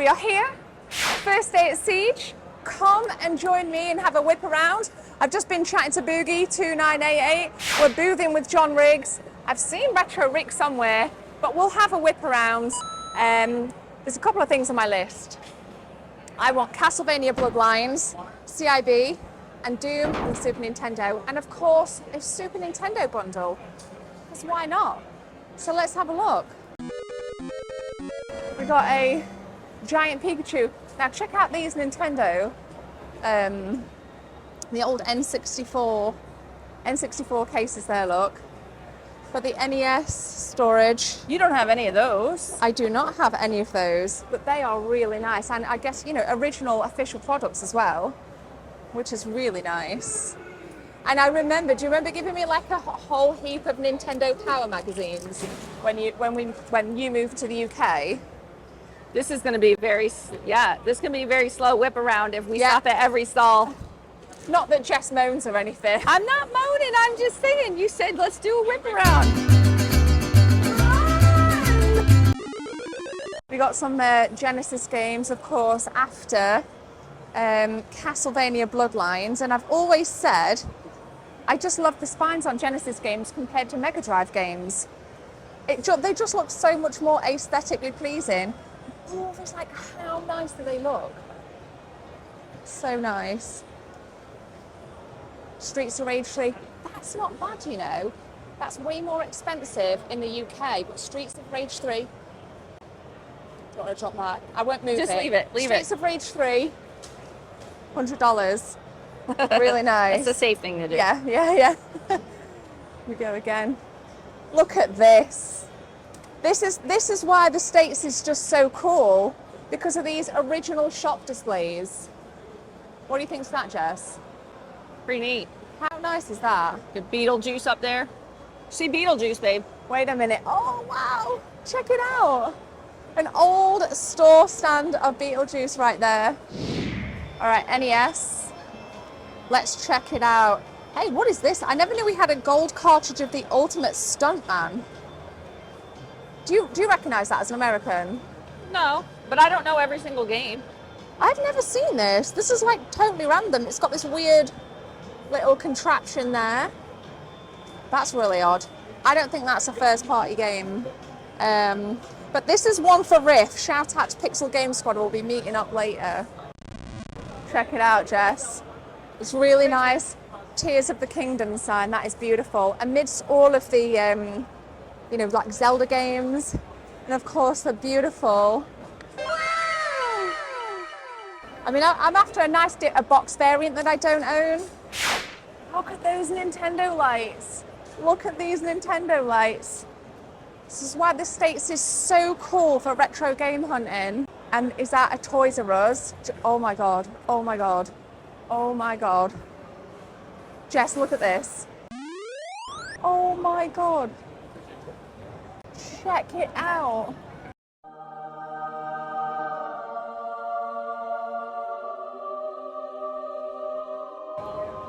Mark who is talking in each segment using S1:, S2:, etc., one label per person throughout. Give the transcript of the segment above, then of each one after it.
S1: we are here. First day at Siege. Come and join me and have a whip around. I've just been chatting to Boogie2988. We're boothing with John Riggs. I've seen Retro Rick somewhere, but we'll have a whip around. There's a couple of things on my list. I want Castlevania Bloodlines, CIB, and Doom and Super Nintendo, and of course a Super Nintendo bundle, because why not? So let's have a look. We got a giant Pikachu. Now check out these Nintendo, the old N64 cases there, look. Got the NES storage.
S2: You don't have any of those.
S1: I do not have any of those, but they are really nice, and I guess, you know, original official products as well, which is really nice. And I remember, do you remember giving me like a whole heap of Nintendo Power magazines when you moved to the UK?
S2: This is going to be this is going to be a very slow whip around if we stop at every stall.
S1: Not that Jess moans or anything.
S2: I'm not moaning, I'm just saying, you said let's do a whip around.
S1: We got some Genesis games, of course, after Castlevania Bloodlines, and I've always said I just love the spines on Genesis games compared to Mega Drive games. They just look so much more aesthetically pleasing. Oh, it's like, how nice do they look? So nice. Streets of Rage 3, that's not bad, you know. That's way more expensive in the UK, but Streets of Rage 3, don't want to drop that. I won't move it.
S2: Just leave it,
S1: Streets of Rage 3, $100. Really nice.
S2: It's a safe thing to do.
S1: Yeah. Here we go again. Look at this. This is why the States is just so cool, because of these original shop displays. What do you think of that, Jess?
S2: Pretty neat.
S1: How nice is that?
S2: Good Beetlejuice up there. See Beetlejuice, babe.
S1: Wait a minute. Oh, wow. Check it out. An old store stand of Beetlejuice right there. All right, NES. Let's check it out. Hey, what is this? I never knew we had a gold cartridge of the Ultimate Stuntman. Do you recognize that as an American?
S2: No, but I don't know every single game.
S1: I've never seen this. This is like totally random. It's got this weird little contraption there. That's really odd. I don't think that's a first party game. But this is one for Riff. Shout out to Pixel Game Squad. We'll be meeting up later. Check it out, Jess. It's really nice. Tears of the Kingdom sign. That is beautiful. Amidst all of the, you know, like Zelda games. And of course the beautiful. I mean, I'm after a box variant that I don't own. Look at those Nintendo lights. Look at these Nintendo lights. This is why the States is so cool for retro game hunting. And is that a Toys R Us? Oh my God, oh my God, oh my God. Jess, look at this. Oh my God. Check it out.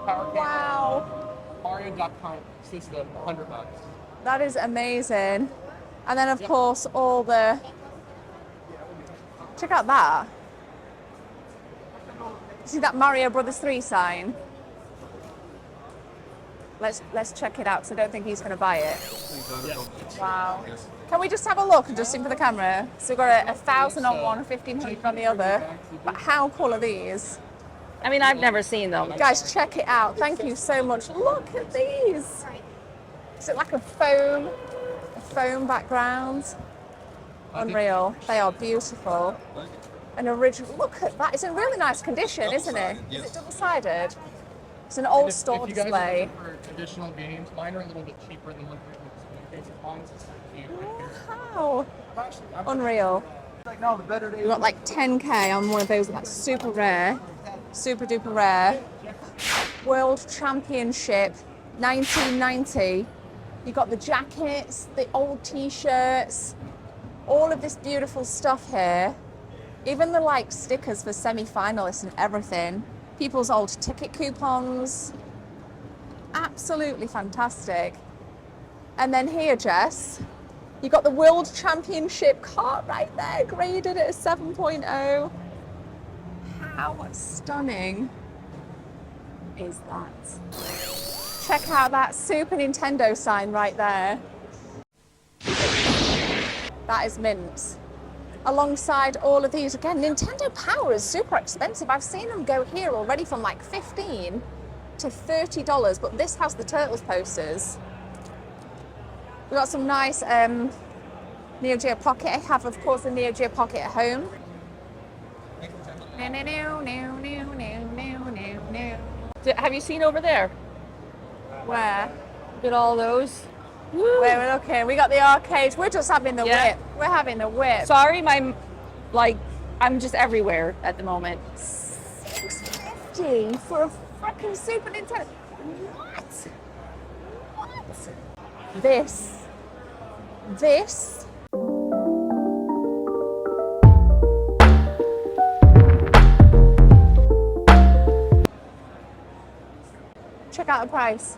S1: Wow.
S3: Mario.com system, $100.
S1: That is amazing. And then of course all the, check out that. See that Mario Brothers 3 sign? Let's check it out, because I don't think he's going to buy it. Wow. Can we just have a look and just sing for the camera? So we've got 1,000 on one, 1,500 on the other. But how cool are these?
S2: I mean, I've never seen them.
S1: Guys, check it out. Thank you so much. Look at these. Is it like a foam background? Unreal. They are beautiful. An original. Look at that. It's in really nice condition, isn't it? Is it double-sided? It's an old store display. If you guys are looking
S3: for additional games, mine are a little bit cheaper than what
S1: wow. Unreal. We've got like 10K on one of those that's super rare. Super duper rare. World Championship 1990. You got the jackets, the old t-shirts, all of this beautiful stuff here. Even the like stickers for semi-finalists and everything. People's old ticket coupons. Absolutely fantastic. And then here, Jess, You got the World Championship cart right there, graded at a 7.0. How stunning is that? Check out that Super Nintendo sign right there. That is mint. Alongside all of these, again, Nintendo Power is super expensive. I've seen them go here already from like $15 to $30, but this has the Turtles posters. We've got some nice Neo Geo Pocket. I have, of course, the Neo Geo Pocket at home.
S2: Have you seen over there?
S1: Where?
S2: Look at all those. Woo.
S1: Where we're looking. We got the arcades. We're just having the
S2: Yeah.
S1: whip. We're having the whip.
S2: Sorry, I'm just everywhere at the moment.
S1: $6.50 for a freaking Super Nintendo. What? What? This. Check out the price.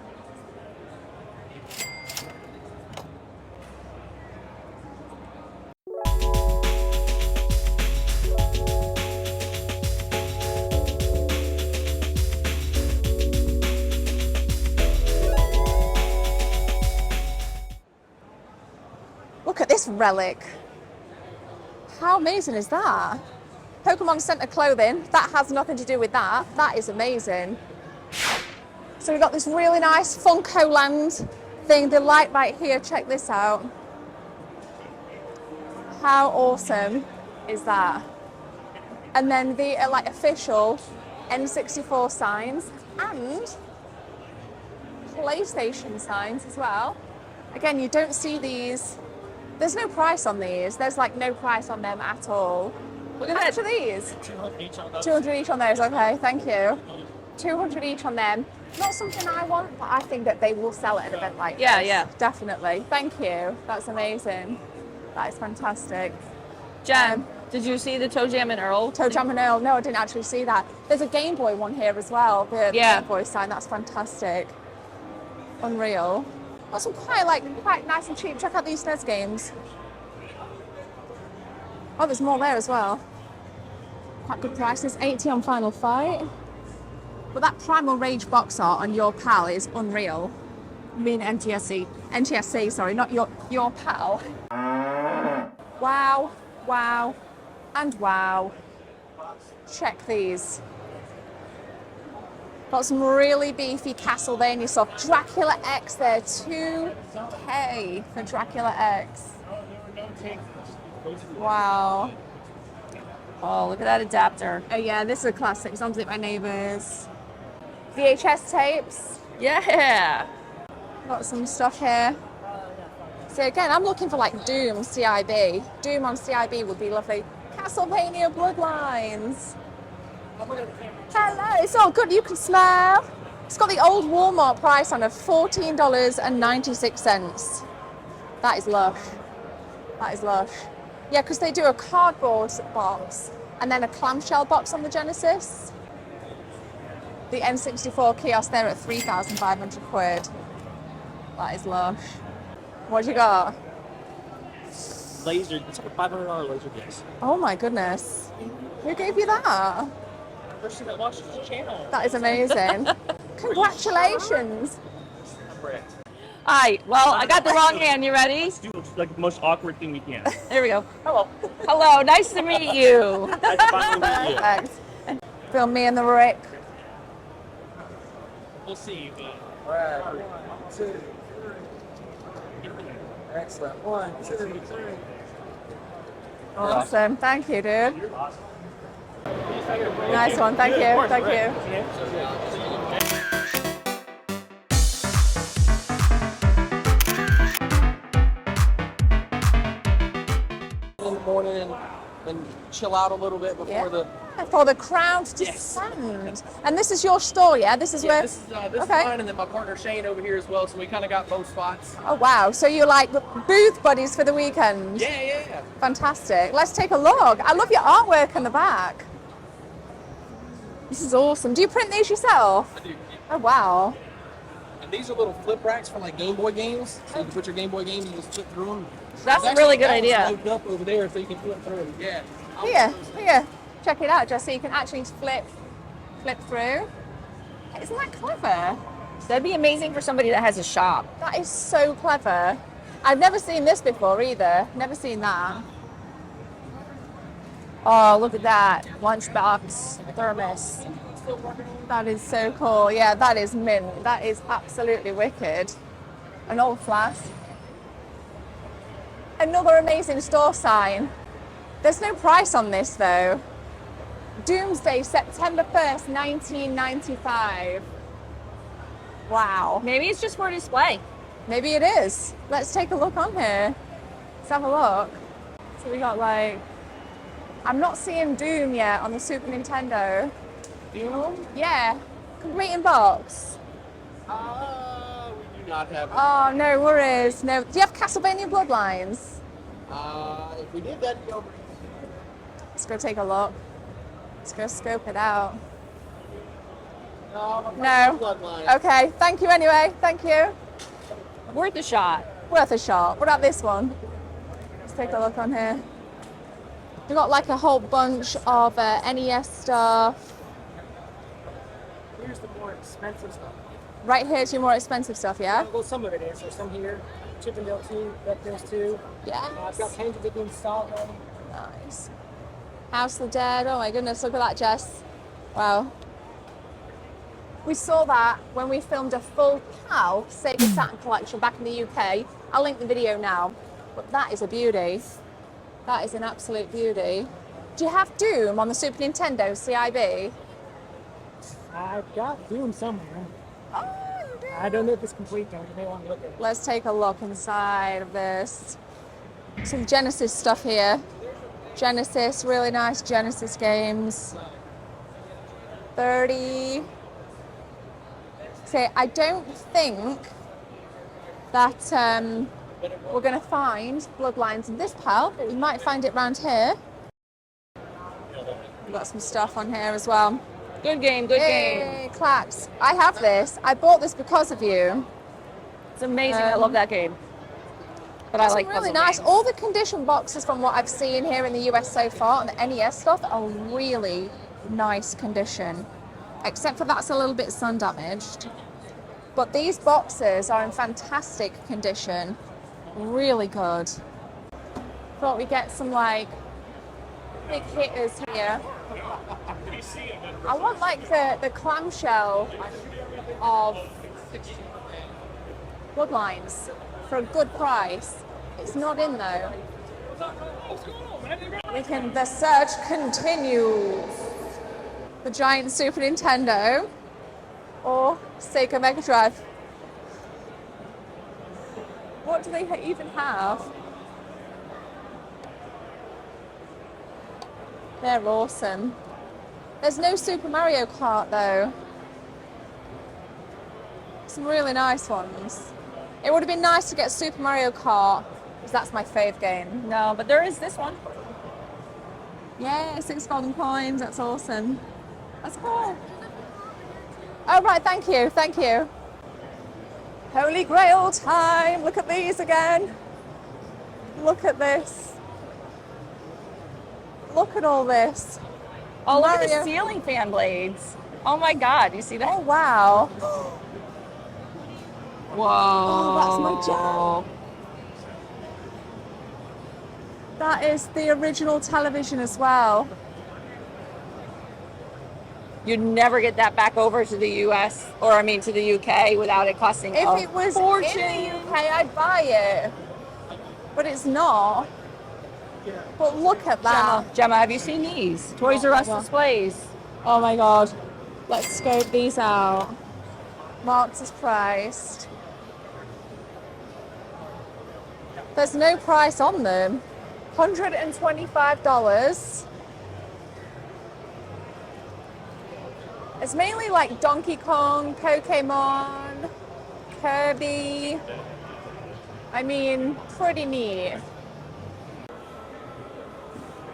S1: Look at this relic. How amazing is that? Pokemon Center clothing, that has nothing to do with that. That is amazing. So we've got this really nice Funko Land thing, the light right here, check this out. How awesome is that? And then the like official N64 signs and PlayStation signs as well. Again, you don't see these. There's no price on these. There's like no price on them at all. Look at how much are these?
S3: 200 each on those.
S1: 200 each on those, okay, thank you. 200 each on them. Not something I want, but I think that they will sell at an event like this.
S2: Yeah.
S1: Definitely. Thank you. That's amazing. That is fantastic.
S2: Jen, did you see the Toe Jam and Earl?
S1: Toe Jam and Earl. No, I didn't actually see that. There's a Game Boy one here as well. The
S2: Yeah.
S1: Game Boy sign. That's fantastic. Unreal. Got some quite nice and cheap. Check out these SNES games. Oh, there's more there as well. Quite good prices. 80 on Final Fight. But that Primal Rage box art on Your Pal is unreal.
S2: I mean NTSC.
S1: NTSC, sorry, not your pal. Wow, wow, and wow. Check these. Got some really beefy Castlevania stuff. Dracula X there, 2K for Dracula X. Wow.
S2: Oh, look at that adapter.
S1: Oh yeah, this is a classic. It's on My Neighbours. VHS tapes.
S2: Yeah.
S1: Got some stuff here. So again, I'm looking for like Doom CIB. Doom on CIB would be lovely. Castlevania Bloodlines. Hello, it's all good, you can smell. It's got the old Walmart price on of $14.96. That is lush. That is lush. Yeah, because they do a cardboard box and then a clamshell box on the Genesis. The N64 kiosk there at 3,500 quid. That is lush. What you got?
S4: Laser, it's like a $500 laser disc.
S1: Oh my goodness. Who gave you that?
S3: Person that watches the channel.
S1: That is amazing. Congratulations.
S2: Hi. Well, I got the wrong hand. You ready?
S4: Do like the most awkward thing we can.
S2: There we go.
S3: Hello.
S2: Hello. Nice to meet you.
S4: That's fine with you.
S1: Perfect. Film me and the Rick.
S3: We'll see.
S5: Excellent. 1, 2, 3.
S1: Awesome. Thank you, dude. Nice one. Thank you. Thank you.
S5: In the morning and chill out a little bit before the.
S1: For the crowd to descend. And this is your store, yeah? This is where.
S3: This is
S1: okay.
S3: mine, and then my partner Shane over here as well. So we kind of got both spots.
S1: Oh wow! So you're like booth buddies for the weekend.
S3: Yeah.
S1: Fantastic. Let's take a look. I love your artwork in the back. This is awesome. Do you print these yourself?
S3: I do.
S1: Oh wow.
S5: And these are little flip racks for like Game Boy games. So you can put your Game Boy games and just flip through them.
S2: That's a
S5: There's
S2: really
S5: actually
S2: good
S5: that one's
S2: idea.
S5: loaded up over there so you can flip through. Yeah.
S1: Here. Check it out, just so you can actually flip through. Isn't that clever?
S2: That'd be amazing for somebody that has a shop.
S1: That is so clever. I've never seen this before either. Never seen that.
S2: Oh, look at that. Lunchbox thermos.
S1: That is so cool. Yeah, that is mint. That is absolutely wicked. An old flask. Another amazing store sign. There's no price on this though. Doomsday, September 1st, 1995. Wow.
S2: Maybe it's just for display.
S1: Maybe it is. Let's take a look on here. Let's have a look. So we got like, I'm not seeing Doom yet on the Super Nintendo.
S5: Doom?
S1: Yeah, complete in box.
S5: We do not have it.
S1: Oh, no worries. No. Do you have Castlevania Bloodlines?
S5: If we did, that'd be over.
S1: Let's go take a look. Let's go scope it out.
S5: No.
S1: No. Okay, thank you anyway. Thank you.
S2: Worth a shot.
S1: Worth a shot. What about this one? Let's take a look on here. We've got like a whole bunch of NES stuff.
S4: Here's the more expensive stuff.
S1: Right here's your more expensive stuff, yeah?
S4: Well, some of it is. There's some here. Chippendale 2, DuckTales 2.
S1: Yeah.
S4: I've got Painted to be installed.
S1: Nice. House of the Dead. Oh my goodness, look at that, Jess. Wow. We saw that when we filmed a full PAL Sega Saturn collection back in the UK. I'll link the video now. But that is a beauty. That is an absolute beauty. Do you have Doom on the Super Nintendo CIB?
S4: I've got Doom somewhere.
S1: Oh, you do.
S4: I don't know if it's complete though. You may want to look at it.
S1: Let's take a look inside of this. Some Genesis stuff here. Genesis, really nice Genesis games. 30. So I don't think that we're going to find Bloodlines in this pile, but we might find it around here. We've got some stuff on here as well.
S2: Good game, good game.
S1: Hey, claps. I have this. I bought this because of you.
S2: It's amazing. I love that game. But I like
S1: really
S2: puzzle
S1: nice.
S2: games.
S1: All the condition boxes from what I've seen here in the US so far and the NES stuff are really nice condition. Except for that's a little bit sun damaged. But these boxes are in fantastic condition. Really good. Thought we'd get some like big hitters here. I want like the clamshell of Bloodlines for a good price. It's not in though. The search continues. The giant Super Nintendo or Sega Mega Drive. What do they even have? They're awesome. There's no Super Mario Kart though. Some really nice ones. It would have been nice to get Super Mario Kart, because that's my fave game.
S2: No, but there is this one.
S1: Yeah, 6 golden coins, that's awesome. That's cool. Oh right, thank you, thank you. Holy Grail time, look at these again. Look at this. Look at all this.
S2: Oh, look at the
S1: Mario.
S2: ceiling fan blades. Oh my God, you see that?
S1: Oh wow.
S2: Whoa.
S1: Oh, that's my jam. That is the original television as well.
S2: You'd never get that back over to the US, or I mean to the UK, without it costing
S1: If
S2: a
S1: it was
S2: fortune.
S1: in the UK, I'd buy it. But it's not. But look at that.
S2: Gemma, have you seen these? Toys R Us
S1: well.
S2: displays.
S1: Oh my God. Let's scope these out. Marked as priced. There's no price on them. $125. It's mainly like Donkey Kong, Pokemon, Kirby. I mean, pretty neat.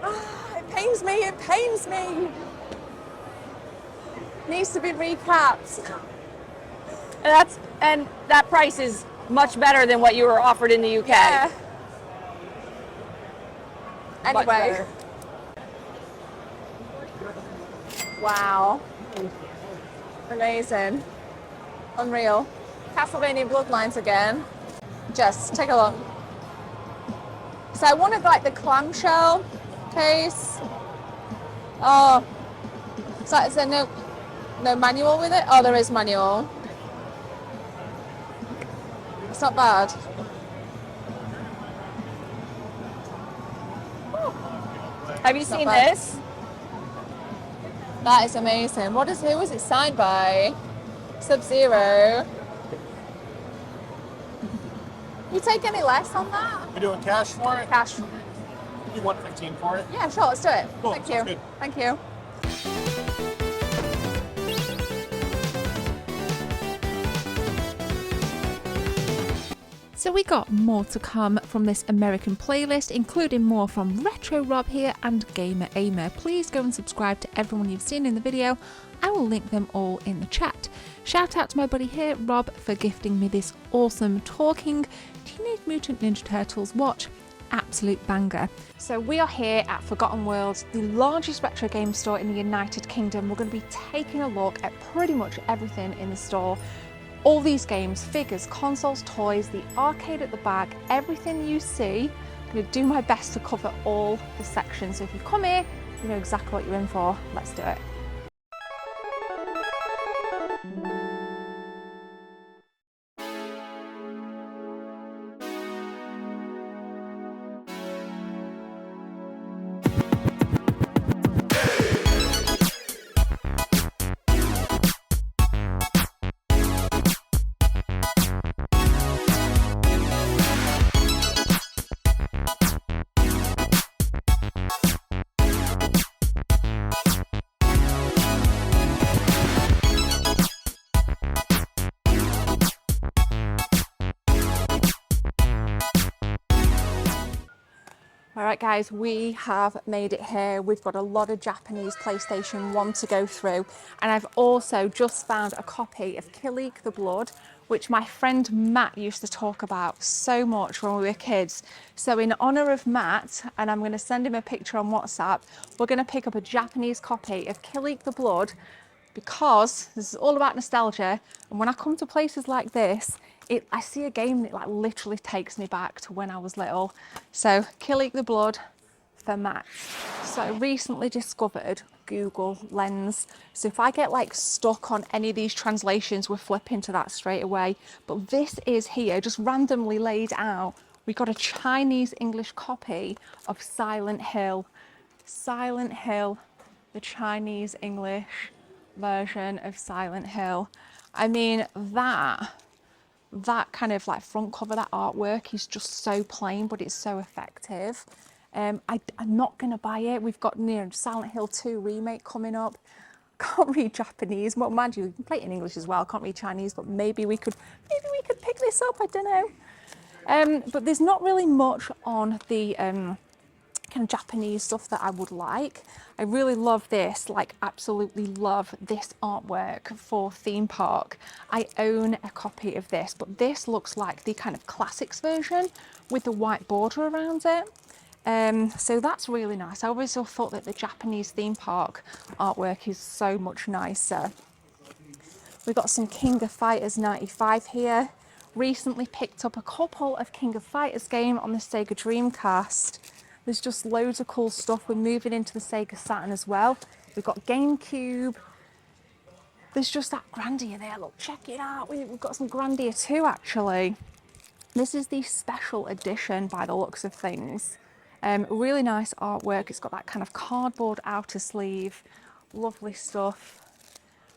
S1: It pains me, it pains me. Needs to be recapped.
S2: And And that price is much better than what you were offered in the UK.
S1: Yeah.
S2: Much
S1: Anyway.
S2: better.
S1: Wow. Amazing. Unreal. Castlevania Bloodlines again. Just take a look. So I wanted like the clamshell case. Oh. So is there no manual with it? Oh, there is manual. It's not bad.
S2: Have you seen
S1: bad.
S2: this?
S1: That is amazing. Who is it signed by? Sub-Zero. You take any less on that?
S4: We're doing cash for it?
S1: Cash.
S4: You want 15 for it?
S1: Yeah, sure, let's do it.
S4: Cool,
S1: Thank
S4: sounds
S1: you.
S4: good.
S1: Thank you.
S6: So we got more to come from this American playlist, including more from Retro Rob here and Gamer Aimer. Please go and subscribe to everyone you've seen in the video. I will link them all in the chat. Shout out to my buddy here, Rob, for gifting me this awesome talking Teenage Mutant Ninja Turtles watch. Absolute banger. So we are here at Forgotten Worlds, the largest retro game store in the United Kingdom. We're going to be taking a look at pretty much everything in the store. All these games, figures, consoles, toys, the arcade at the back, everything you see. I'm going to do my best to cover all the sections. So if you come here, you know exactly what you're in for. Let's do it. All right, guys, we have made it here. We've got a lot of Japanese PlayStation 1 to go through. And I've also just found a copy of Kiosk the Blood, which my friend Matt used to talk about so much when we were kids. So in honor of Matt, and I'm going to send him a picture on WhatsApp, we're going to pick up a Japanese copy of Kiosk the Blood, because this is all about nostalgia. And when I come to places like this, I see a game that like literally takes me back to when I was little. So Kiosk the Blood for Matt. So I recently discovered Google Lens. So if I get like stuck on any of these translations, we're flipping to that straight away. But this is here, just randomly laid out. We got a Chinese English copy of Silent Hill. Silent Hill, the Chinese English version of Silent Hill. I mean, that kind of like front cover, that artwork is just so plain, but it's so effective. I'm not gonna buy it. We've got Silent Hill 2 remake coming up. Can't read Japanese. Well, mind you, we can play it in English as well. Can't read Chinese, but maybe we could pick this up. I don't know. But there's not really much on the kind of Japanese stuff that I would like. I really love this, like absolutely love this artwork for Theme Park. I own a copy of this, but this looks like the kind of classics version with the white border around it. So that's really nice. I always thought that the Japanese theme park artwork is so much nicer. We've got some King of Fighters 95 here. Recently picked up a couple of King of Fighters game on the Sega Dreamcast. There's just loads of cool stuff. We're moving into the Sega Saturn as well. We've got GameCube. There's just that Grandia there. Look, check it out. We've got some Grandia too, actually. This is the special edition by the looks of things. Really nice artwork. It's got that kind of cardboard outer sleeve. Lovely stuff.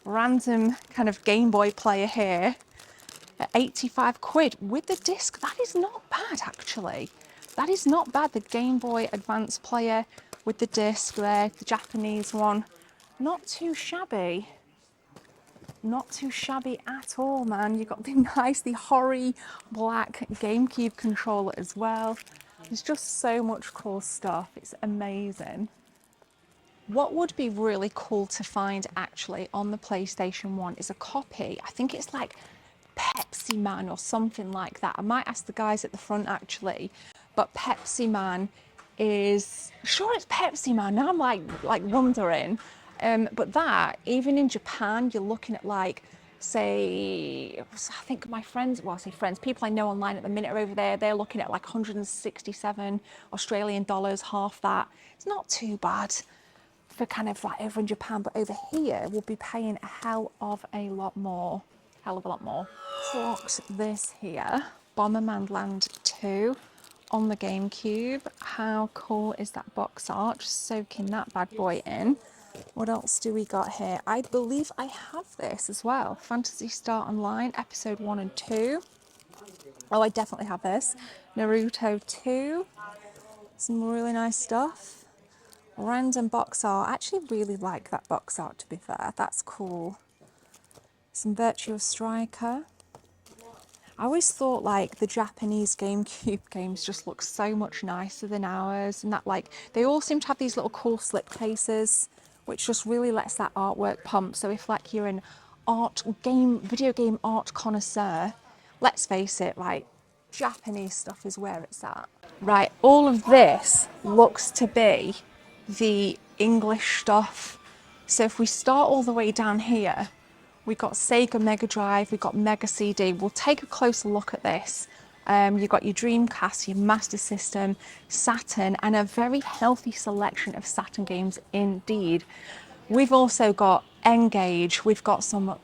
S6: Random kind of Game Boy player here at 85 quid with the disc. That is not bad, actually. That is not bad. The Game Boy Advance player with the disc there, the Japanese one. Not too shabby. Not too shabby at all, man. You've got the hoary black GameCube controller as well. There's just so much cool stuff. It's amazing. What would be really cool to find actually on the PlayStation 1 is a copy. I think it's like Pepsi Pepsi Man or something like that. I might ask the guys at the front actually, but Pepsi Man is, sure it's Pepsi Man. Now I'm like wondering. But that, even in Japan, you're looking at like, say, I think my friends, well, I say friends, people I know online at the minute are over there, they're looking at like 167 Australian dollars, half that. It's not too bad for kind of like over in Japan, but over here we'll be paying a hell of a lot more. Hell of a lot more. Clocked this here, Bomberman Land 2 on the GameCube. How cool is that box art? Just soaking that bad boy in. What else do we got here? I believe I have this as well. Phantasy Star Online, episode 1 and 2. Oh, I definitely have this. Naruto 2. Some really nice stuff. Random box art. I actually really like that box art, to be fair. That's cool. Some Virtua Striker. I always thought like the Japanese GameCube games just look so much nicer than ours, and that like they all seem to have these little cool slip cases, which just really lets that artwork pump. So if like you're an video game art connoisseur, let's face it, like Japanese stuff is where it's at. Right, all of this looks to be the English stuff. So if we start all the way down here, we got Sega Mega Drive, we got Mega CD. We'll take a closer look at this. You've got your Dreamcast, your Master System, Saturn, and a very healthy selection of Saturn games indeed. We've also got N-Gage, we've got some,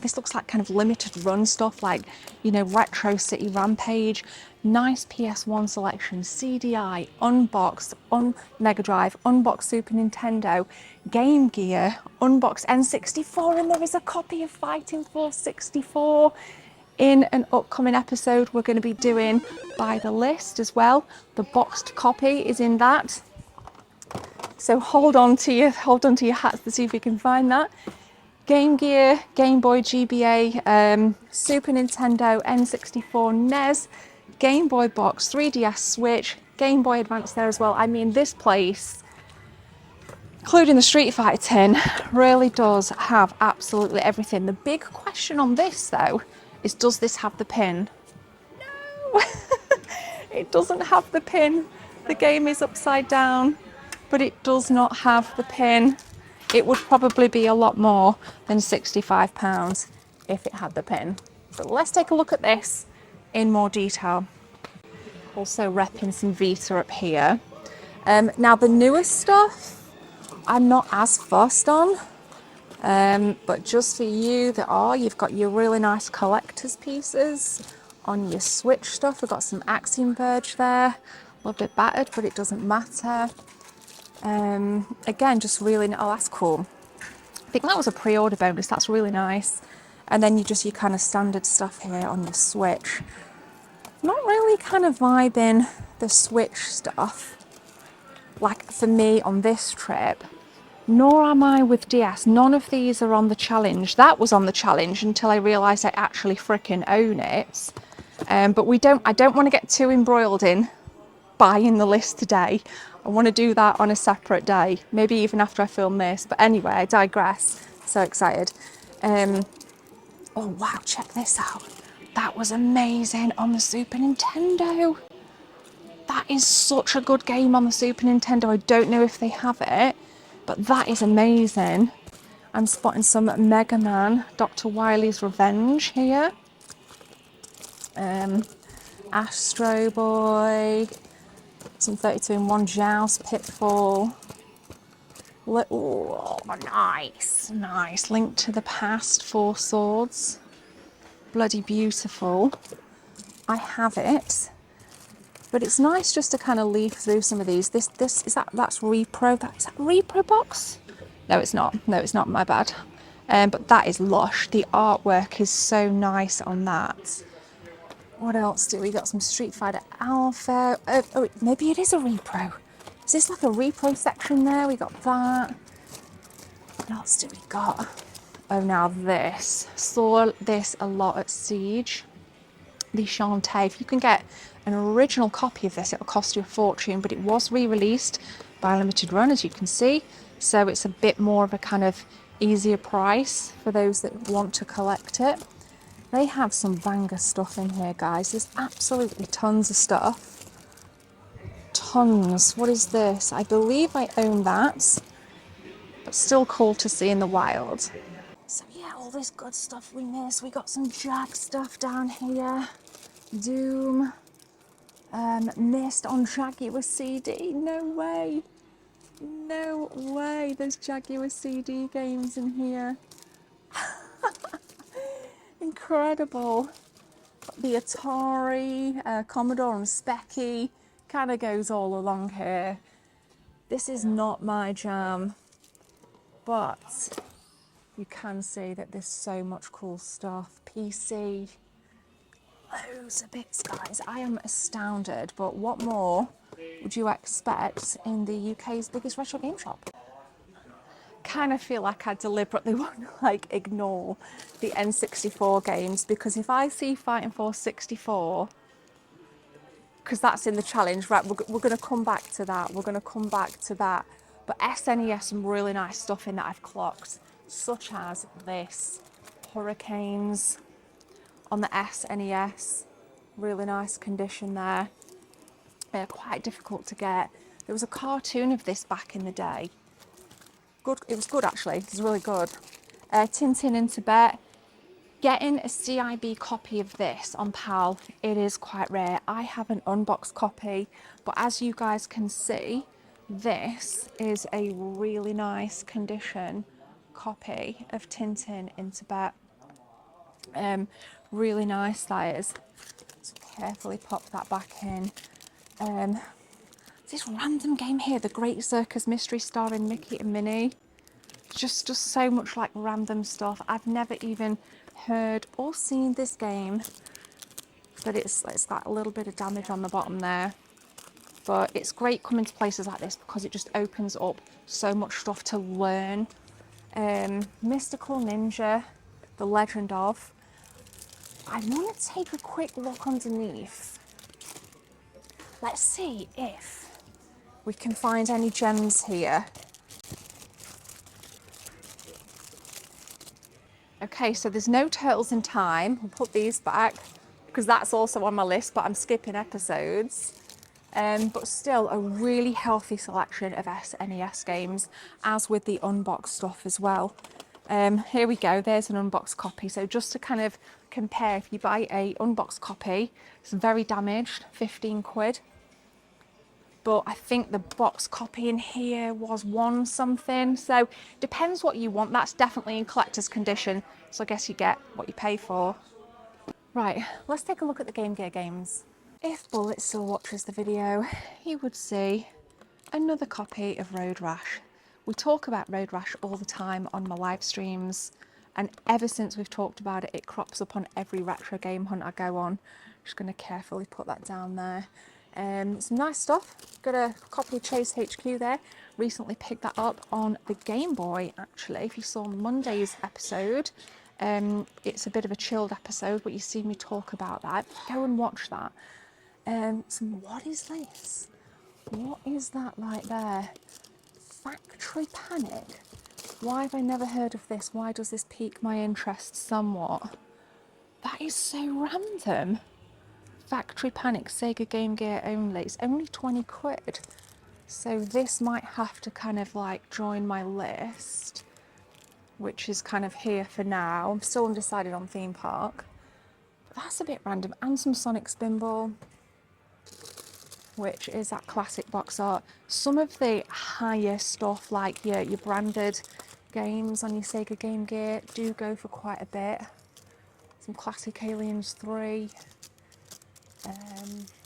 S6: this looks like kind of limited run stuff, like, you know, Retro City Rampage, nice PS1 selection, CDI, Unboxed, Mega Drive, Unboxed Super Nintendo, Game Gear, Unboxed N64, and there is a copy of Fighting Force 64 in an upcoming episode we're going to be doing by the list as well. The boxed copy is in that. So hold on to your hats to see if you can find that. Game Gear, Game Boy GBA, Super Nintendo, N64, NES, Game Boy Box, 3DS Switch, Game Boy Advance there as well. I mean, this place, including the Street Fighter tin, really does have absolutely everything. The big question on this though is, does this have the pin? No, it doesn't have the pin. The game is upside down, but it does not have the pin. It would probably be a lot more than £65 if it had the pin. But let's take a look at this in more detail. Also repping some Vita up here. Now the newest stuff, I'm not as fussed on, but just for you you've got your really nice collector's pieces on your Switch stuff. We've got some Axiom Verge there, a little bit battered, but it doesn't matter. Again, just really, oh, that's cool. I think that was a pre-order bonus. That's really nice. And then your kind of standard stuff here on your Switch. Not really kind of vibing the Switch stuff, like for me on this trip, nor am I with DS. None of these are on the challenge. That was on the challenge until I realised I actually freaking own it. But I don't want to get too embroiled in buying the list today. I want to do that on a separate day, maybe even after I film this. But anyway, I digress. So excited. Oh wow, check this out. That was amazing on the Super Nintendo. That is such a good game on the Super Nintendo. I don't know if they have it, but that is amazing. I'm spotting some Mega Man, Dr. Wily's Revenge here. Astro Boy. Some 32-in-1 Joust, Pitfall. Oh, nice, nice. Link to the Past, Four Swords. Bloody beautiful. I have it, but it's nice just to kind of leaf through some of these. That's Repro. Is that Repro box? No, it's not. No, it's not. My bad. But that is lush. The artwork is so nice on that. What else do we got? Some Street Fighter Alpha. Oh, maybe it is a repro. Is this like a repro section there? We got that. What else do we got? Oh, now this. Saw this a lot at Siege. The Shantae. If you can get an original copy of this, it'll cost you a fortune, but it was re-released by a limited run, as you can see. So it's a bit more of a kind of easier price for those that want to collect it. They have some banger stuff in here, guys. There's absolutely tons of stuff. Tons. What is this? I believe I own that, but still cool to see in the wild. So yeah, all this good stuff we missed. We got some Jag stuff down here. Doom. Missed on Jaguar CD. No way. No way. There's Jaguar CD games in here. Incredible. The Atari, Commodore and Specky kind of goes all along here. This is not my jam, but you can see that there's so much cool stuff. PC, loads of bits, guys. I am astounded, but what more would you expect in the UK's biggest retro game shop? Kind of feel like I deliberately want to like ignore the N64 games, because if I see Fighting Force 64, because that's in the challenge, right, we're going to come back to that. We're going to come back to that. But SNES, some really nice stuff in that I've clocked, such as this, Hurricanes on the SNES, really nice condition there. Quite difficult to get. There was a cartoon of this back in the day. Good, it was good actually, it was really good. Tintin in Tibet. Getting a CIB copy of this on PAL, it is quite rare. I have an unboxed copy, but as you guys can see, this is a really nice condition copy of Tintin in Tibet. Really nice that is. Let's carefully pop that back in. This random game here, The Great Circus Mystery starring Mickey and Minnie. Just so much like random stuff. I've never even heard or seen this game, but it's got a little bit of damage on the bottom there. But it's great coming to places like this because it just opens up so much stuff to learn. Mystical Ninja, The Legend of. I want to take a quick look underneath. Let's see if we can find any gems here. Okay, so there's no Turtles in Time. We'll put these back because that's also on my list, but I'm skipping episodes. But still a really healthy selection of SNES games, as with the unboxed stuff as well. Here we go, there's an unboxed copy. So just to kind of compare, if you buy a unboxed copy, it's very damaged, 15 quid. But I think the box copy in here was one something. So depends what you want. That's definitely in collector's condition. So I guess you get what you pay for. Right, let's take a look at the Game Gear games. If Bullet still watches the video, he would see another copy of Road Rash. We talk about Road Rash all the time on my live streams, and ever since we've talked about it, it crops up on every retro game hunt I go on. Just going to carefully put that down there. Some nice stuff. Got a copy of Chase HQ there. Recently picked that up on the Game Boy, actually. If you saw Monday's episode, it's a bit of a chilled episode, but you see me talk about that. Go and watch that. What is this? What is that right there? Factory Panic. Why have I never heard of this? Why does this pique my interest somewhat? That is so random. Factory Panic, Sega Game Gear only. It's only 20 quid. So this might have to kind of like join my list, which is kind of here for now. I'm still undecided on Theme Park. But that's a bit random. And some Sonic Spinball, which is that classic box art. Some of the higher stuff, like your branded games on your Sega Game Gear, do go for quite a bit. Some classic Aliens 3.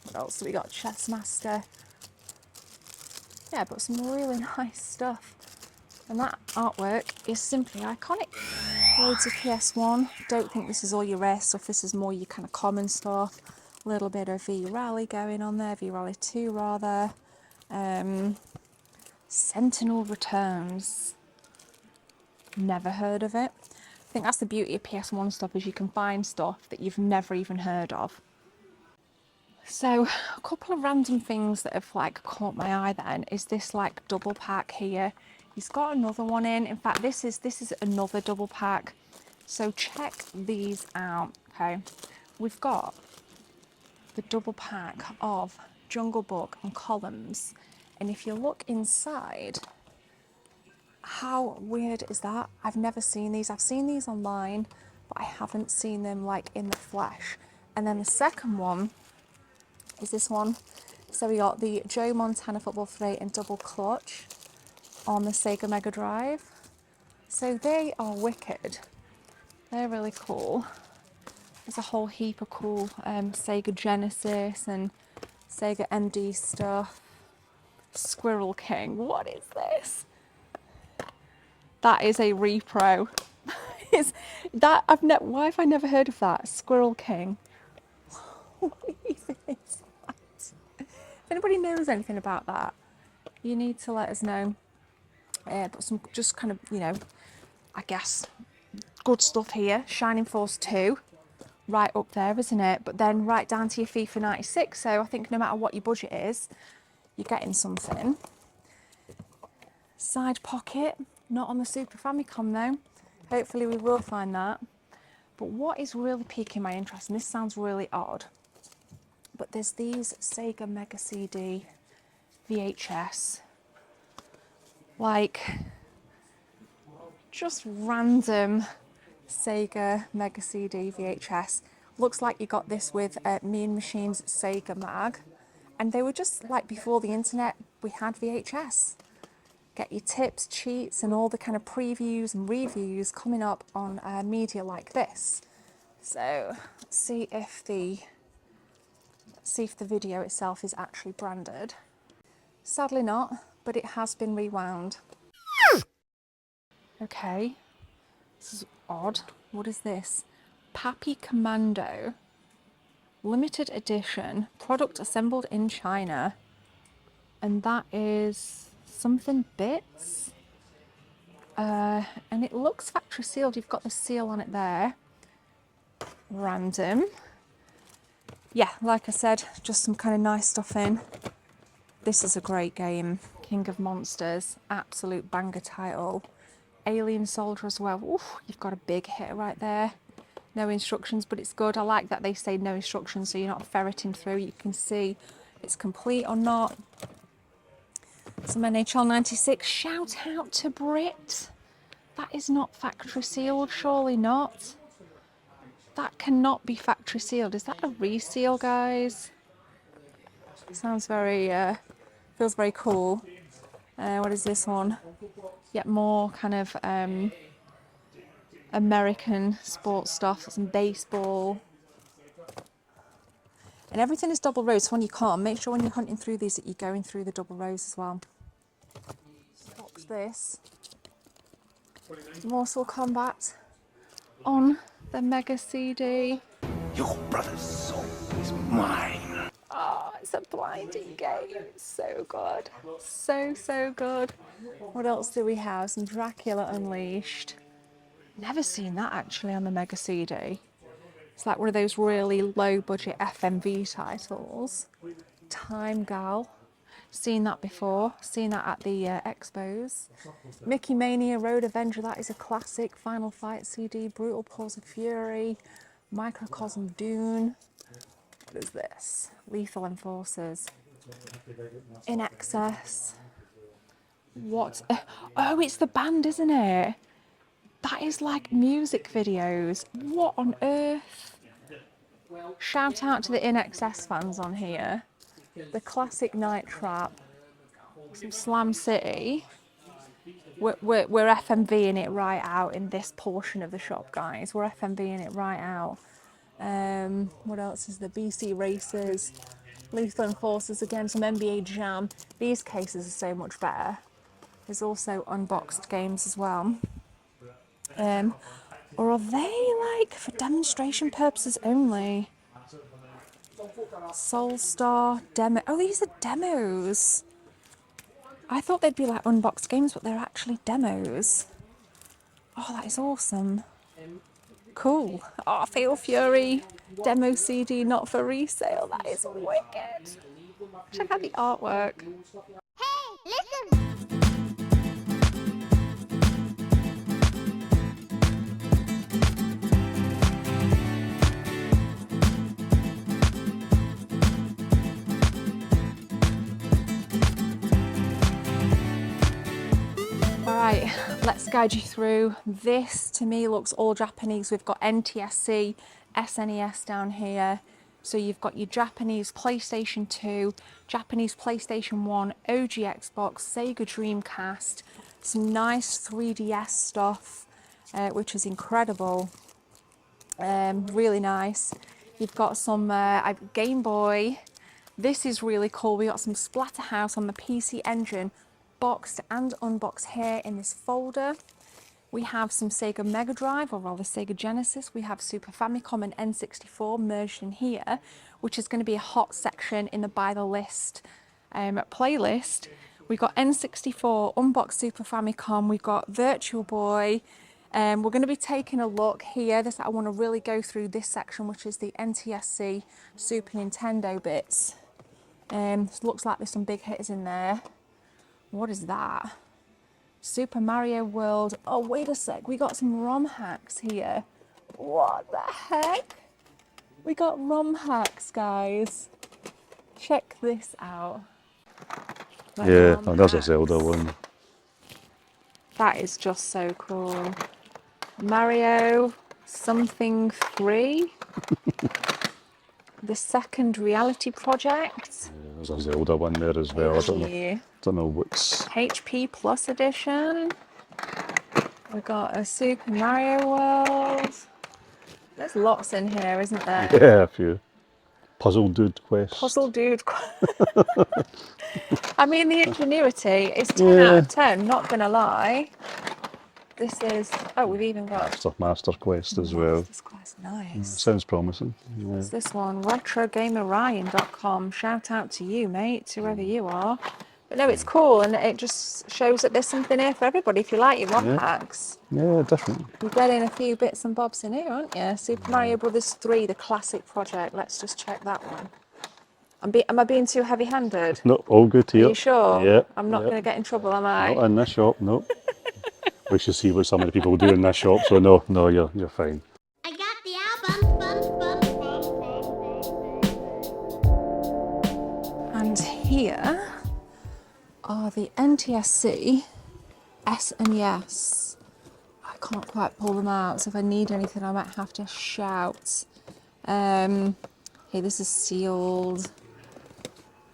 S6: What else have we got? Chess Master. Yeah, but some really nice stuff. And that artwork is simply iconic. Loads of PS1. Don't think this is all your rare stuff. This is more your kind of common stuff. A little bit of V-Rally going on there. V-Rally 2 rather. Sentinel Returns. Never heard of it. I think that's the beauty of PS1 stuff, is you can find stuff that you've never even heard of. So a couple of random things that have like caught my eye then is this like double pack here. He's got another one in. In fact, this is another double pack. So check these out. Okay, we've got the double pack of Jungle Book and Columns. And if you look inside, how weird is that? I've never seen these. I've seen these online, but I haven't seen them like in the flesh. And then the second one is this one. So we got the Joe Montana Football 3 and Double Clutch on the Sega Mega Drive. So they are wicked. They're really cool. There's a whole heap of cool Sega Genesis and Sega MD stuff. Squirrel King, what is this? That is a repro. Is that why have I never heard of that? Squirrel King. What even is that? If anybody knows anything about that, you need to let us know. But some just kind of, you know, I guess good stuff here. Shining Force 2, right up there, isn't it? But then right down to your FIFA 96. So I think no matter what your budget is, you're getting something. Side pocket, not on the Super Famicom though. Hopefully we will find that. But what is really piquing my interest, and this sounds really odd, but there's these Sega Mega CD VHS, like just random Sega Mega CD VHS. Looks like you got this with Mean Machine's Sega Mag, and they were just like before the internet, we had VHS. Get your tips, cheats, and all the kind of previews and reviews coming up on media like this. So let's see if the video itself is actually branded. Sadly not, but it has been rewound. Okay, this is odd. What is this? Pappy Commando, limited edition, product assembled in China, and that is something bits, and it looks factory sealed. You've got the seal on it there. Random. Yeah, like I said, just some kind of nice stuff in. This is a great game. King of Monsters, absolute banger title. Alien Soldier as well. Oof, you've got a big hit right there. No instructions, but it's good. I like that they say no instructions, so you're not ferreting through. You can see it's complete or not. Some NHL 96. Shout out to Brit. That is not factory sealed, surely not. That cannot be factory sealed. Is that a reseal, guys? Sounds very, feels very cool. What is this one? Yet more kind of American sports stuff, some baseball. And everything is double rows, so when you can't, make sure when you're hunting through these that you're going through the double rows as well. Box this. Mortal Kombat on the Mega CD.
S7: Your brother's soul is mine.
S6: Oh, it's a blinding game. It's so good. So, so good. What else do we have? Some Dracula Unleashed. Never seen that actually on the Mega CD. It's like one of those really low budget FMV titles. Time Gal. Seen that before. Seen that at the expos. Mickey Mania Road Avenger. That is a classic. Final Fight CD. Brutal Paws of Fury. Microcosm Dune. What is this? Lethal Enforcers. In Excess. What? Oh, it's the band, isn't it? That is like music videos. What on earth? Shout out to the In Excess fans on here. The classic Night Trap. Some Slam City. We're FMVing it right out in this portion of the shop, guys. We're FMVing it right out. What else is the BC Racers? Lethal Enforcers again, some NBA Jam. These cases are so much better. There's also unboxed games as well. Or are they like for demonstration purposes only? Soulstar demo. Oh, these are demos. I thought they'd be like unboxed games, but they're actually demos. Oh, that is awesome. Cool. Oh, Fatal Fury demo CD, not for resale. That is wicked. Check out the artwork.
S8: Hey, listen!
S6: Right, let's guide you through. This to me looks all Japanese. We've got NTSC, SNES down here. So you've got your Japanese PlayStation 2, Japanese PlayStation 1, OG Xbox, Sega Dreamcast, some nice 3DS stuff, which is incredible. Really nice. You've got some Game Boy. This is really cool. We got some Splatterhouse on the PC Engine, boxed and unboxed here in this folder. We have some Sega Mega Drive, or rather Sega Genesis. We have Super Famicom and N64 merged in here, which is going to be a hot section in the By the List playlist. We've got N64, unboxed Super Famicom. We've got Virtual Boy. We're going to be taking a look here. I want to really go through this section, which is the NTSC Super Nintendo bits. Looks like there's some big hitters in there. What is that? Super Mario World. Oh, wait a sec. We got some ROM hacks here. What the heck? We got ROM hacks, guys. Check this out. Like
S9: Yeah,
S6: ROM
S9: there's a
S6: hacks.
S9: Zelda one.
S6: That is just so cool. Mario something 3. The Second Reality Project.
S9: Yeah, there's a Zelda one there as well. I don't know what's...
S6: HP Plus Edition. We got a Super Mario World. There's lots in here, isn't there?
S9: Yeah, a few. Puzzle Dude Quest.
S6: Puzzle Dude. I mean, the ingenuity is 10 out of 10, not gonna lie. This is, oh, we've even got
S9: Master Quest as well.
S6: This quest, nice.
S9: Sounds promising. Yeah.
S6: What's this one? RetroGamerRyan.com. Shout out to you, mate, whoever you are. But no, it's cool, and it just shows that there's something here for everybody if you like your ROM hacks.
S9: Yeah, different.
S6: You're getting a few bits and bobs in here, aren't you? Super Mario Brothers 3, the classic project. Let's just check that one. Am I being too heavy-handed?
S9: No, all good here.
S6: Are you sure?
S9: Yeah.
S6: I'm not going to get in trouble, am I?
S9: Not in this shop, no. We should see what some of the people do in this shop, so no, you're fine.
S8: I got the album.
S6: And here are the NTSC SNES. I can't quite pull them out, so if I need anything, I might have to shout. Hey, this is sealed.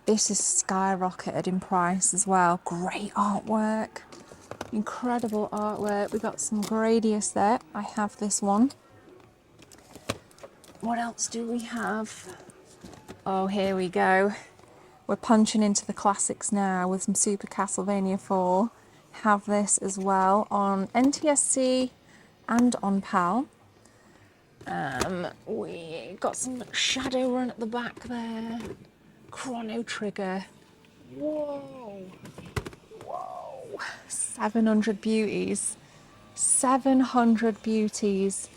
S6: This is skyrocketed in price as well. Great artwork. Incredible artwork. We got some Gradius there. I have this one. What else do we have? Oh, here we go. We're punching into the classics now with some Super Castlevania 4. Have this as well on NTSC and on PAL. We got some Shadowrun at the back there. Chrono Trigger. Whoa. 700 beauties. 700 beauties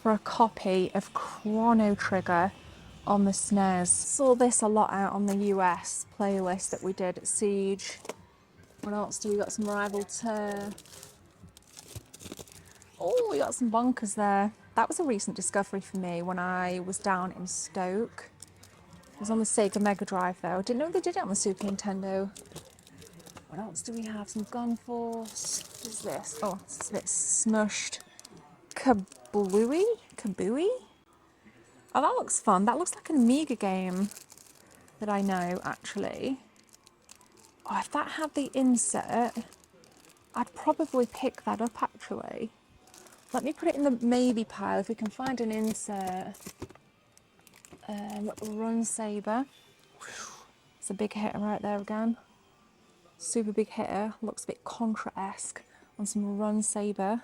S6: for a copy of Chrono Trigger on the SNES. Saw this a lot out on the US playlist that we did at Siege. What else do we got? Some Rival Turf. Oh, we got some bonkers there. That was a recent discovery for me when I was down in Stoke. It was on the Sega Mega Drive though. I didn't know they did it on the Super Nintendo. What else do we have? Some Gun Force. What is this? Oh, it's a bit smushed. Kabooey? Oh, that looks fun. That looks like an Amiga game that I know, actually. Oh, if that had the insert, I'd probably pick that up, actually. Let me put it in the maybe pile if we can find an insert. Run Saber. It's a big hitter right there again. Super big hitter. Looks a bit Contra-esque on some Run Saber.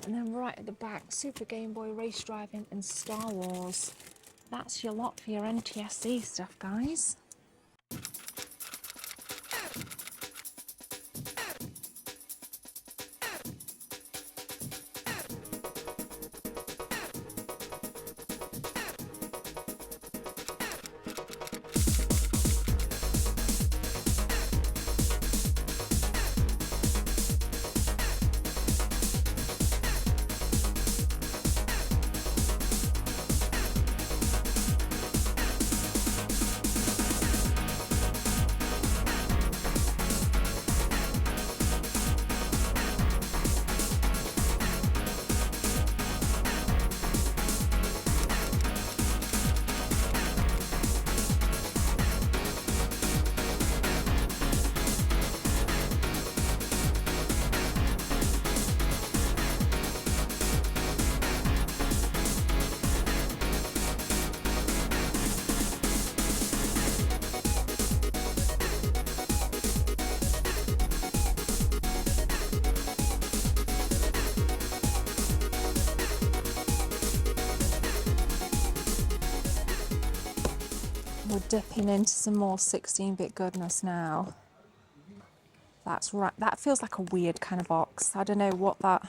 S6: And then right at the back, Super Game Boy Race Driving and Star Wars. That's your lot for your NTSC stuff, guys. we're dipping into some more 16-bit goodness now. That's right. That feels like a weird kind of box. I don't know what that...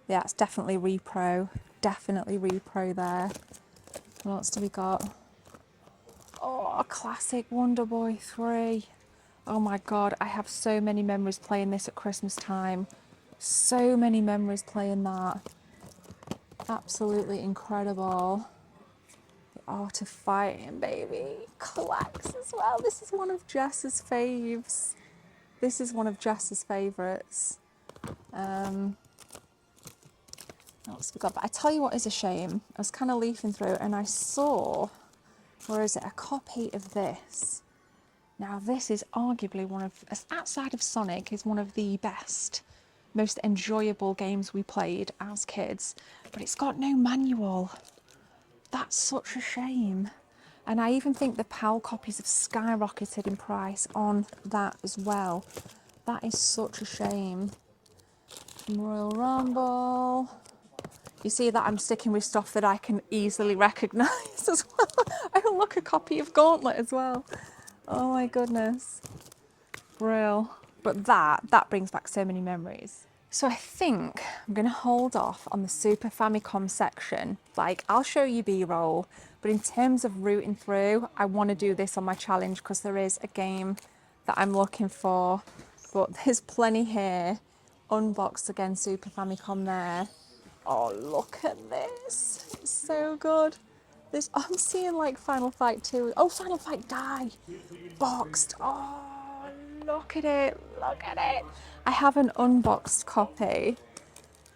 S6: Yeah, it's definitely repro. Definitely repro there. What else do we got? Oh, a classic Wonder Boy 3. Oh my God, I have so many memories playing this at Christmas time. So many memories playing that. Absolutely incredible. The Art of Fighting, baby. Collects as well. This is one of Jess's faves. This is one of Jess's favourites. What else we got? But I tell you what is a shame. I was kind of leafing through and I saw, where is it, a copy of this. Now this is arguably one of, outside of Sonic, is one of the best, most enjoyable games we played as kids, but it's got no manual. That's such a shame. And I even think the PAL copies have skyrocketed in price on that as well. That is such a shame. Royal Rumble. You see that I'm sticking with stuff that I can easily recognise as well. Oh look, a copy of Gauntlet as well. Oh my goodness. Real. But that brings back so many memories. So I think I'm going to hold off on the Super Famicom section. Like, I'll show you B-roll, but in terms of rooting through, I want to do this on my challenge because there is a game that I'm looking for. But there's plenty here. Unboxed again, Super Famicom there. Oh, look at this. It's so good. This, I'm seeing like Final Fight 2. Oh, Final Fight Die. Boxed. Oh, look at it. Look at it. I have an unboxed copy.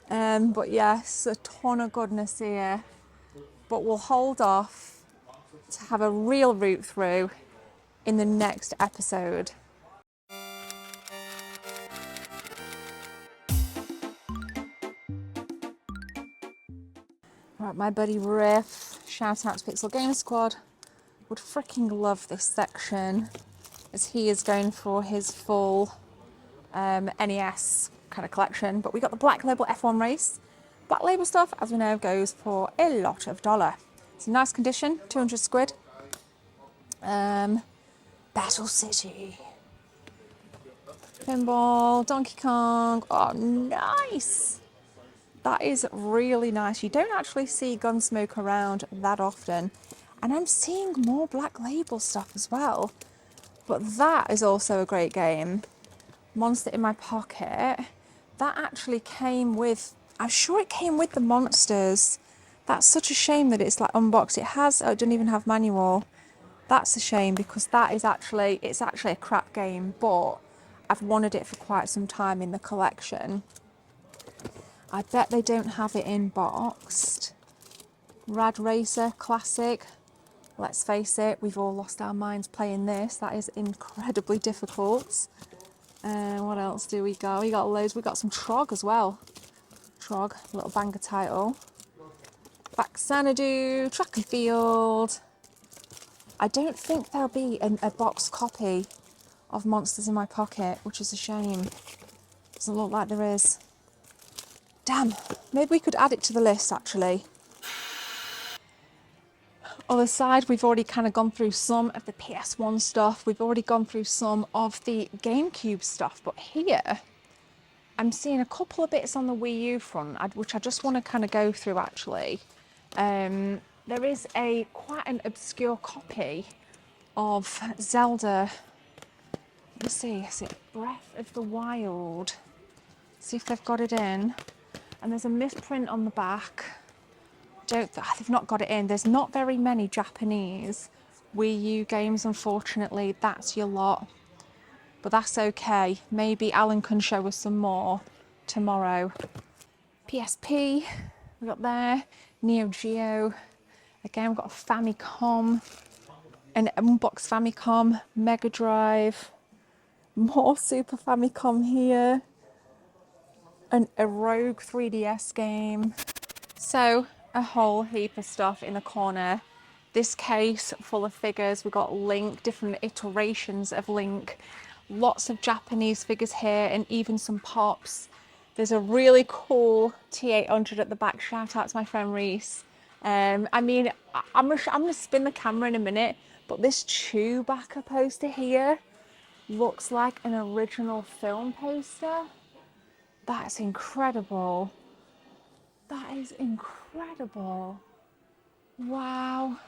S6: But yes, a ton of goodness here. But we'll hold off to have a real root through in the next episode. Right, my buddy Riff, shout out to Pixel Gamer Squad, would freaking love this section as he is going for his full NES kind of collection. But we got the Black Label F1 race. Black Label stuff, as we know, goes for a lot of dollar. It's in nice condition, 200 squid. Battle City. Pinball, Donkey Kong. Oh, nice. That is really nice. You don't actually see Gunsmoke around that often. And I'm seeing more Black Label stuff as well. But that is also a great game. Monster in My Pocket. That actually came with, I'm sure it came with the monsters. That's such a shame that it's like unboxed. It has, oh, it doesn't even have manual. That's a shame because that is actually, it's actually a crap game, but I've wanted it for quite some time in the collection. I bet they don't have it in boxed. Rad Racer Classic. Let's face it, we've all lost our minds playing this. That is incredibly difficult. What else do we got? We got loads. We got some Trog as well. Trog, little banger title. Back Xanadu, Track and Field. I don't think there'll be a boxed copy of Monsters in My Pocket, which is a shame. Doesn't look like there is. Damn, maybe we could add it to the list actually. Other side, we've already kind of gone through some of the PS1 stuff. We've already gone through some of the GameCube stuff, but here I'm seeing a couple of bits on the Wii U front, which I just want to kind of go through actually. There is quite an obscure copy of Zelda. Let's see, is it Breath of the Wild? See if they've got it in. And there's a misprint on the back. They've not got it in. There's not very many Japanese Wii U games, unfortunately. That's your lot. But that's okay. Maybe Alan can show us some more tomorrow. PSP, we got there. Neo Geo. Again, we've got a Famicom. An unboxed Famicom. Mega Drive. More Super Famicom here. A Rogue 3DS game. So, a whole heap of stuff in the corner. This case full of figures. We've got Link, different iterations of Link. Lots of Japanese figures here and even some Pops. There's a really cool T800 at the back. Shout out to my friend Reese. I mean, I'm gonna spin the camera in a minute, But this Chewbacca poster here looks like an original film poster. That's incredible. That is incredible. Wow.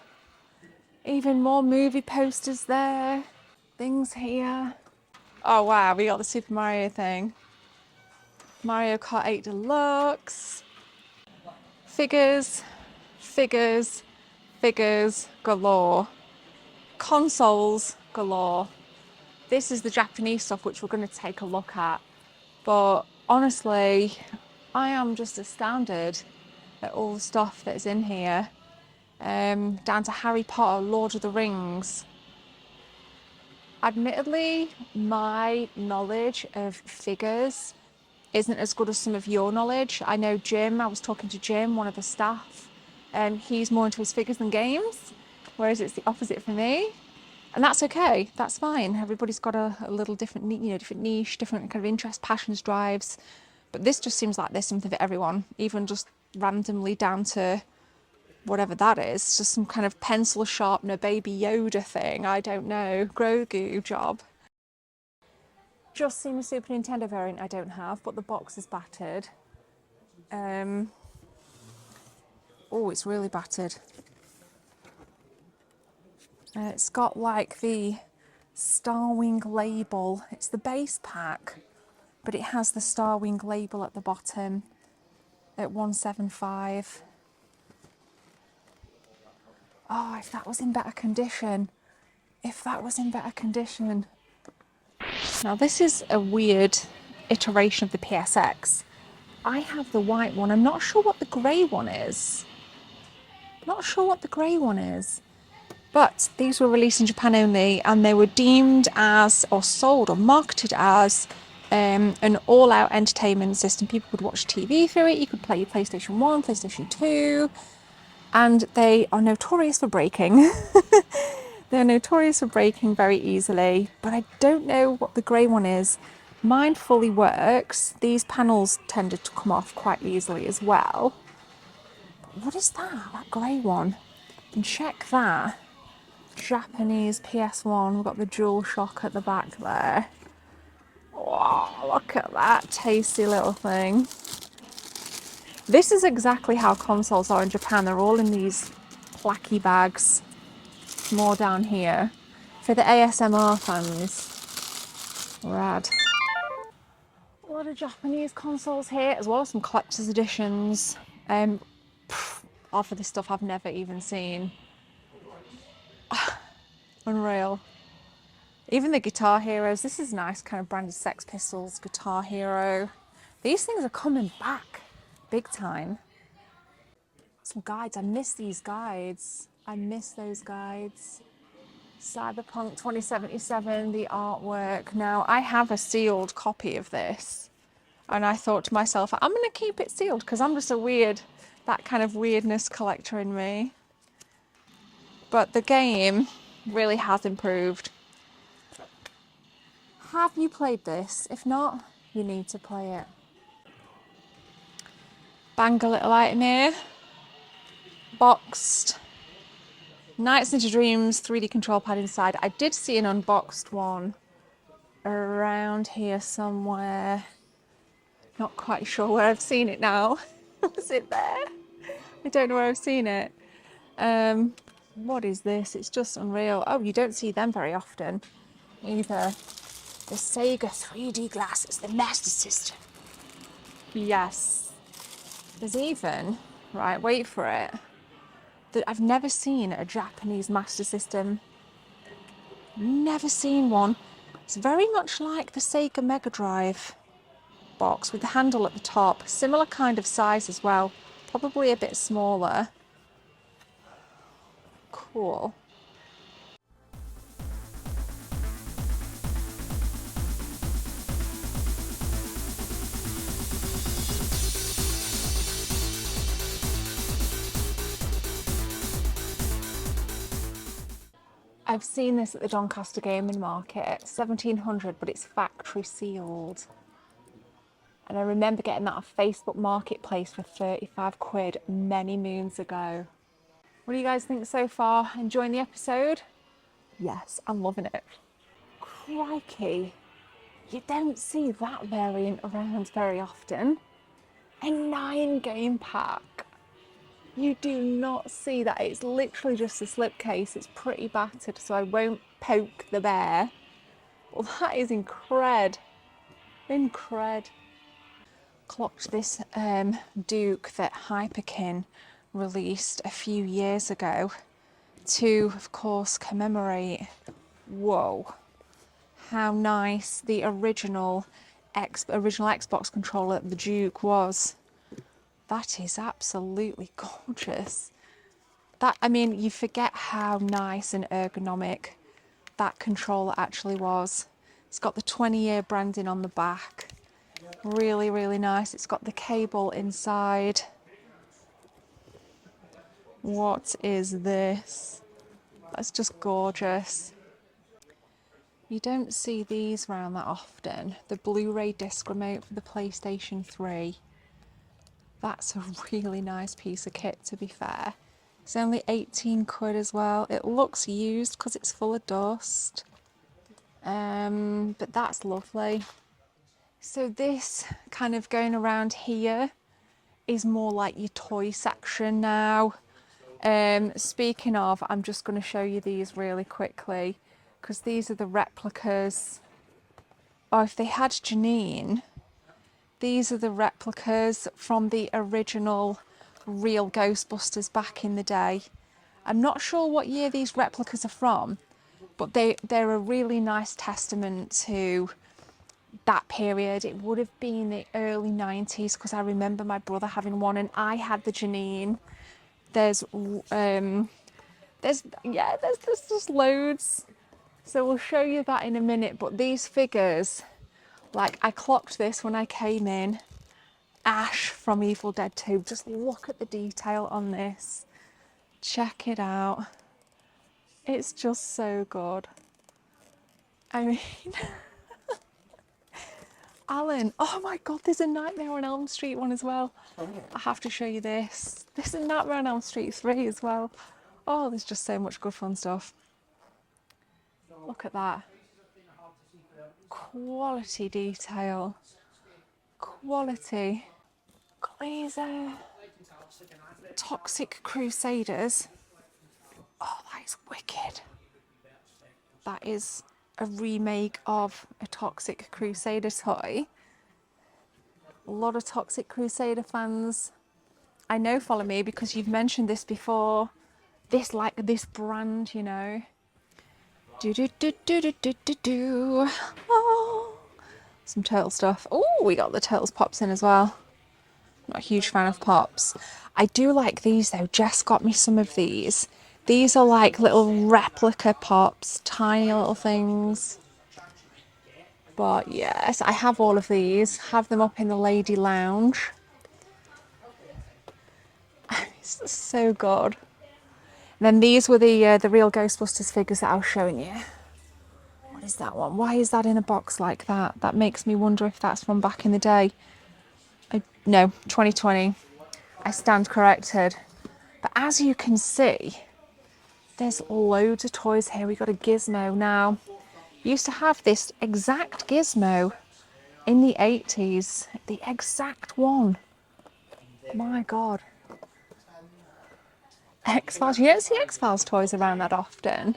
S6: Even more movie posters there. Things here. Oh wow, we got the Super Mario thing. Mario Kart 8 Deluxe. Figures, figures, figures galore. Consoles galore. This is the Japanese stuff which we're going to take a look at. But honestly, I am just astounded at all the stuff that's in here. Down to Harry Potter, Lord of the Rings. Admittedly, my knowledge of figures isn't as good as some of your knowledge. I know Jim, I was talking to Jim, one of the staff, and he's more into his figures than games, whereas it's the opposite for me. And that's okay, that's fine. Everybody's got a little different, different niche, different kind of interests, passions, drives. But this just seems like there's something for everyone, even just randomly down to whatever that is, just some kind of pencil sharpener, baby Yoda thing, I don't know, Grogu job. Just seen a Super Nintendo variant I don't have, but the box is battered. Oh, it's really battered. It's got like the Starwing label. It's the base pack, but it has the Starwing label at the bottom at 175. Oh, if that was in better condition. If that was in better condition. Now this is a weird iteration of the PSX. I have the white one. I'm not sure what the grey one is. Not sure what the grey one is. But these were released in Japan only, and they were deemed as, or sold, or marketed as an all-out entertainment system. People could watch TV through it. You could play your PlayStation 1, PlayStation 2, and they are notorious for breaking. They're notorious for breaking very easily, but I don't know what the grey one is. Mine fully works. These panels tended to come off quite easily as well. But what is that grey one? And check that. Japanese PS1. We've got the DualShock at the back there. Wow, look at that tasty little thing. This is exactly how consoles are in Japan. They're all in these placky bags. More down here for the ASMR fans. Rad. A lot of Japanese consoles here, as well as some collector's editions. Half of this stuff I've never even seen. Unreal. Even the Guitar Heroes. This is nice, kind of branded Sex Pistols, Guitar Hero. These things are coming back big time. Some guides. I miss these guides. I miss those guides. Cyberpunk 2077, the artwork. Now, I have a sealed copy of this, and I thought to myself, I'm going to keep it sealed because I'm just that kind of weirdness collector in me. But the game really has improved. Have you played this? If not, you need to play it. Bang a little item here. Boxed. Nights into Dreams 3D control pad inside. I did see an unboxed one around here somewhere. Not quite sure where I've seen it now. Was it there? I don't know where I've seen it. What is this? It's just unreal. Oh, you don't see them very often either. The Sega 3D glasses, the Master System. Yes. There's even, right, wait for it, that I've never seen a Japanese Master System. Never seen one. It's very much like the Sega Mega Drive box with the handle at the top. Similar kind of size as well. Probably a bit smaller. Cool. I've seen this at the Doncaster Gaming Market, 1700, but it's factory sealed. And I remember getting that off Facebook Marketplace for 35 quid many moons ago. What do you guys think so far? Enjoying the episode? Yes, I'm loving it. Crikey, you don't see that variant around very often. A 9-game pack. You do not see that. It's literally just a slipcase. It's pretty battered, so I won't poke the bear. Well, that is incred. Clocked this Duke that Hyperkin released a few years ago to, of course, commemorate. Whoa, how nice the original Xbox controller the Duke was. That is absolutely gorgeous. That, I mean, you forget how nice and ergonomic that controller actually was. It's got the 20-year branding on the back. Really, really nice. It's got the cable inside. What is this? That's just gorgeous. You don't see these around that often. The Blu-ray disc remote for the PlayStation 3. That's a really nice piece of kit, to be fair. It's only 18 quid as well. It looks used because it's full of dust. But that's lovely. So this kind of going around here is more like your toy section now. Speaking of, I'm just going to show you these really quickly because these are the replicas. Oh, if they had Janine, these are the replicas from the original real Ghostbusters back in the day. I'm not sure what year these replicas are from, but they're a really nice testament to that period. It would have been the early 90s because I remember my brother having one and I had the Janine. There's just loads. So we'll show you that in a minute, but these figures, like I clocked this when I came in. Ash from Evil Dead 2. Just look at the detail on this. Check it out. It's just so good. I mean, Alan, oh my God, there's a Nightmare on Elm Street one as well. I have to show you this. There's a Nightmare on Elm Street 3 as well. Oh, there's just so much good fun stuff. Look at that. Quality detail. Quality. Got these Toxic Crusaders. Oh, that is wicked. That is a remake of a Toxic Crusader toy. A lot of Toxic Crusader fans I know follow me because you've mentioned this before. This brand, you know. Oh, some turtle stuff. Oh, we got the Turtles Pops in as well. Not a huge fan of Pops. I do like these though. Jess got me some of these. These are like little replica Pops, tiny little things. But yes, I have all of these. Have them up in the lady lounge. It's so good. And then these were the real Ghostbusters figures that I was showing you. What is that one? Why is that in a box like that? That makes me wonder if that's from back in the day. No, 2020. I stand corrected. But as you can see, there's loads of toys here. We got a Gizmo now. Used to have this exact Gizmo in the 80s. The exact one. My God. X-Files. You don't see X-Files toys around that often.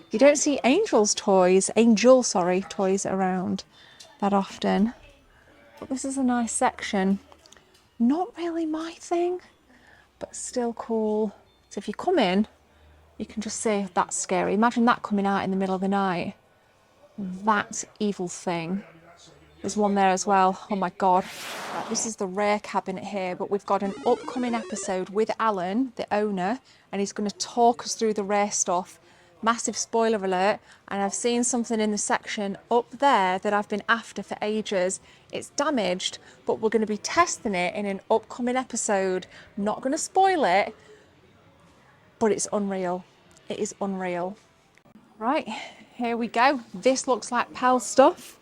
S6: You don't see Angel toys around that often. But this is a nice section. Not really my thing, but still cool. So if you come in, you can just say that's scary. Imagine that coming out in the middle of the night. That evil thing. There's one there as well. Oh my God. Right, this is the rare cabinet here, but we've got an upcoming episode with Alan, the owner, and he's going to talk us through the rare stuff. Massive spoiler alert. And I've seen something in the section up there that I've been after for ages. It's damaged, but we're going to be testing it in an upcoming episode. Not going to spoil it, but it's unreal. It is unreal. Right, here we go. This looks like PAL stuff.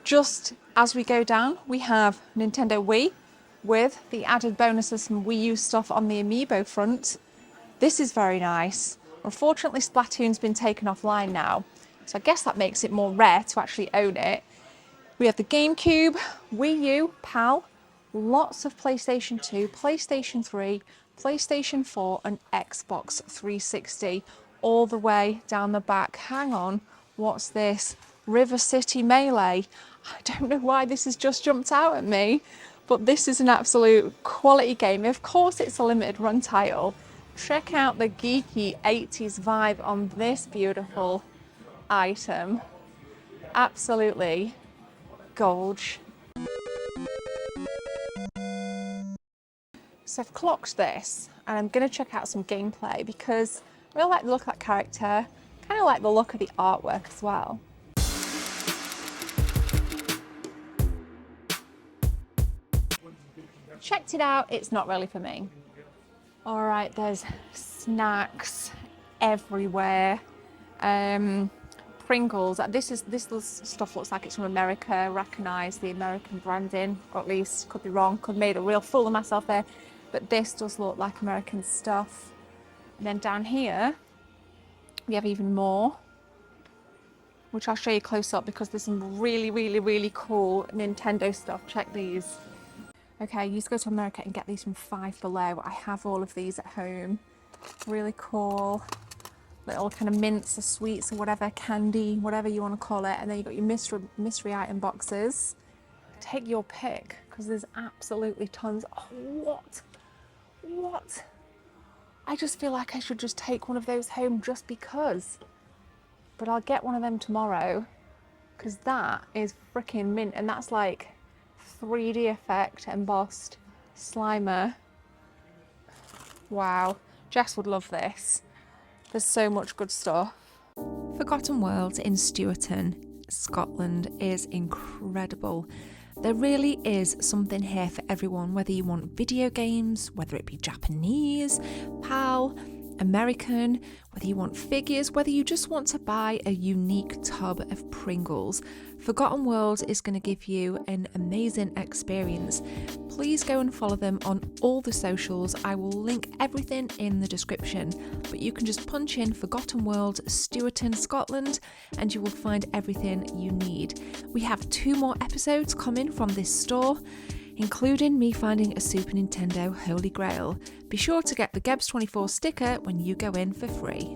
S6: Just as we go down, we have Nintendo Wii with the added bonuses from Wii U stuff on the Amiibo front. This is very nice. Unfortunately, Splatoon's been taken offline now, so I guess that makes it more rare to actually own it. We have the GameCube, Wii U, PAL, lots of PlayStation 2, PlayStation 3, PlayStation 4 and Xbox 360 all the way down the back. Hang on, what's this? River City Melee. I don't know why this has just jumped out at me, but this is an absolute quality game. Of course it's a limited run title. Check out the geeky 80s vibe on this beautiful item. Absolutely gorge. So I've clocked this and I'm going to check out some gameplay because I really like the look of that character, kind of like the look of the artwork as well. Checked it out, it's not really for me. All right, there's snacks everywhere. Pringles. This stuff looks like it's from America. Recognise the American branding, or at least could be wrong. Could have made a real fool of myself there, but this does look like American stuff. And then down here we have even more, which I'll show you close up because there's some really cool Nintendo stuff. Check these. Okay, I used to go to America and get these from Five Below. I have all of these at home. Really cool. Little kind of mints or sweets or whatever, candy, whatever you want to call it. And then you've got your mystery item boxes. Take your pick, because there's absolutely tons. Oh, what? I just feel like I should just take one of those home just because. But I'll get one of them tomorrow, because that is freaking mint. And that's like 3D effect embossed Slimer. Wow, Jess would love this. There's so much good stuff. Forgotten Worlds in Stewarton, Scotland is incredible. There really is something here for everyone, whether you want video games, whether it be Japanese, PAL, American, whether you want figures, whether you just want to buy a unique tub of Pringles. Forgotten Worlds is going to give you an amazing experience. Please go and follow them on all the socials. I will link everything in the description, but you can just punch in Forgotten Worlds Stewarton, Scotland, and you will find everything you need. We have 2 more episodes coming from this store, including me finding a Super Nintendo Holy Grail. Be sure to get the Gebs24 sticker when you go in for free.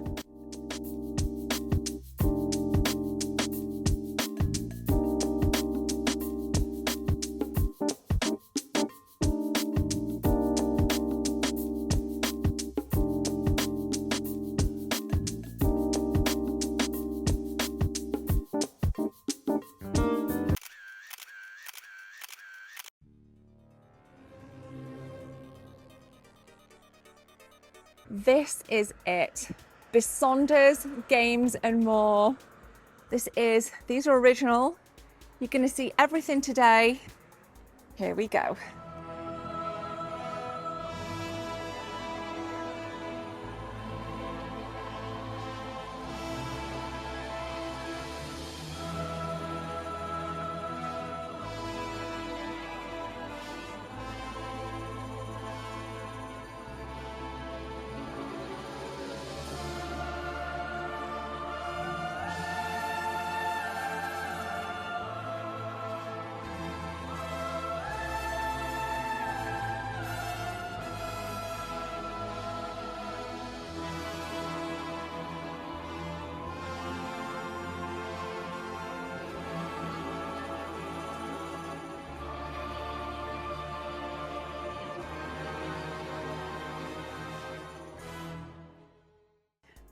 S6: This is it. Bisonder's Games and More. These are original. You're going to see everything today. Here we go.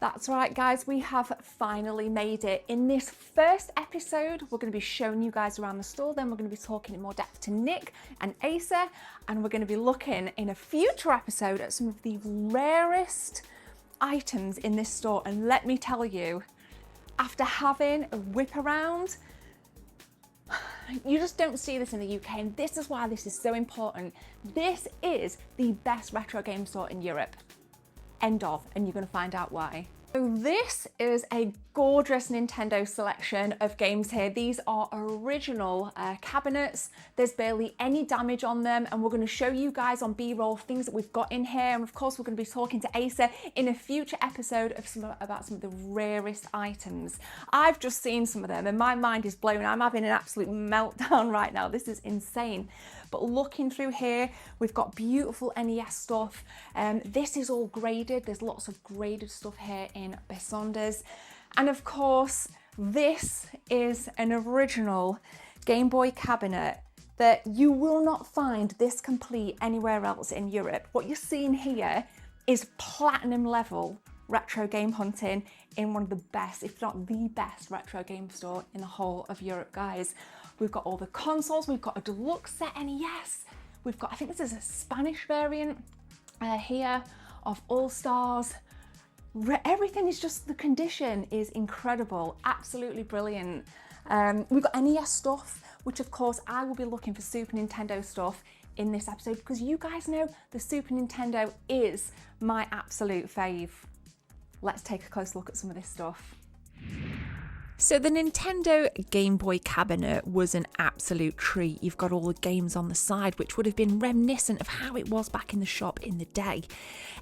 S6: That's right, guys, we have finally made it. In this first episode, we're going to be showing you guys around the store, then we're going to be talking in more depth to Nick and Asa, and we're going to be looking in a future episode at some of the rarest items in this store. And let me tell you, after having a whip around, you just don't see this in the UK, and this is why this is so important. This is the best retro game store in Europe. End of, and you're going to find out why. So this is a gorgeous Nintendo selection of games here. These are original cabinets. There's barely any damage on them, and we're going to show you guys on B-roll things that we've got in here. And of course, we're going to be talking to Asa in a future episode of about some of the rarest items. I've just seen some of them and my mind is blown. I'm having an absolute meltdown right now. This is insane. But looking through here, we've got beautiful NES stuff. This is all graded. There's lots of graded stuff here in Besonders. And of course, this is an original Game Boy cabinet that you will not find this complete anywhere else in Europe. What you're seeing here is platinum level retro game hunting in one of the best, if not the best, retro game store in the whole of Europe, guys. We've got all the consoles, we've got a deluxe set NES, we've got, I think this is a Spanish variant here of All Stars. Everything is just, the condition is incredible, absolutely brilliant. We've got NES stuff, which of course I will be looking for Super Nintendo stuff in this episode because you guys know the Super Nintendo is my absolute fave. Let's take a close look at some of this stuff. So the Nintendo Game Boy cabinet was an absolute treat. You've got all the games on the side, which would have been reminiscent of how it was back in the shop in the day.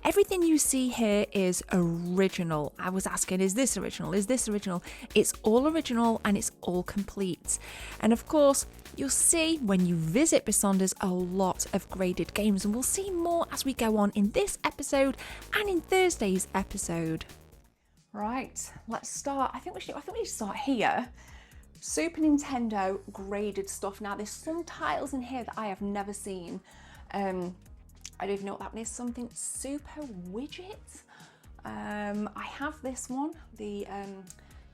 S6: Everything you see here is original. I was asking, is this original? Is this original? It's all original and it's all complete. And of course, you'll see when you visit Besonders a lot of graded games, and we'll see more as we go on in this episode and in Thursday's episode. Right, let's start. I think we should start here. Super Nintendo graded stuff. Now, there's some titles in here that I have never seen. I don't even know what that one is. Something Super Widget. I have this one, the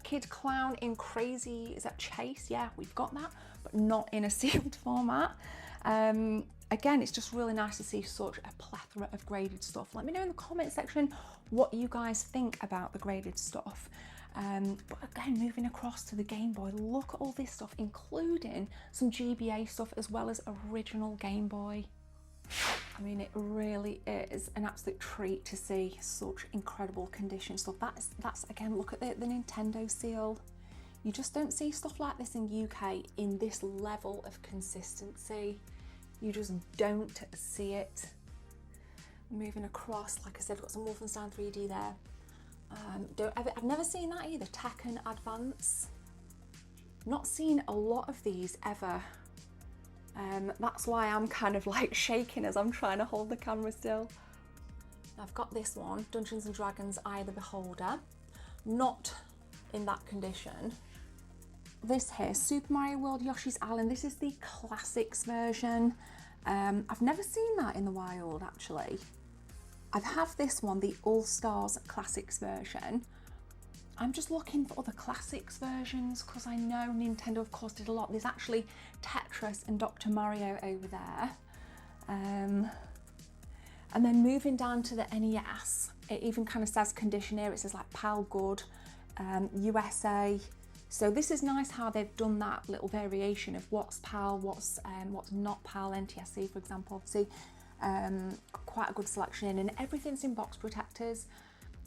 S6: Kid Clown in Crazy, is that Chase? Yeah, we've got that, but not in a sealed format. Again, it's just really nice to see such a plethora of graded stuff. Let me know in the comment section what you guys think about the graded stuff. But again, moving across to the Game Boy, look at all this stuff, including some GBA stuff as well as original Game Boy. I mean, it really is an absolute treat to see such incredible condition stuff. That's again, look at the Nintendo seal. You just don't see stuff like this in UK in this level of consistency. You just don't see it. Moving across, like I said, got some Wolfenstein 3D there. I've never seen that either, Tekken Advance. Not seen a lot of these ever. That's why I'm kind of like shaking as I'm trying to hold the camera still. I've got this one, Dungeons and Dragons Eye of the Beholder. Not in that condition. This here, Super Mario World Yoshi's Island. This is the classics version. I've never seen that in the wild, actually. I have this one, the All Stars Classics version. I'm just looking for other classics versions because I know Nintendo, of course, did a lot. There's actually Tetris and Dr. Mario over there. And then moving down to the NES, it even kind of says condition here. It says like PAL Good, USA. So this is nice how they've done that little variation of what's PAL, what's not PAL, NTSC, for example. Obviously, quite a good selection in, and everything's in box protectors.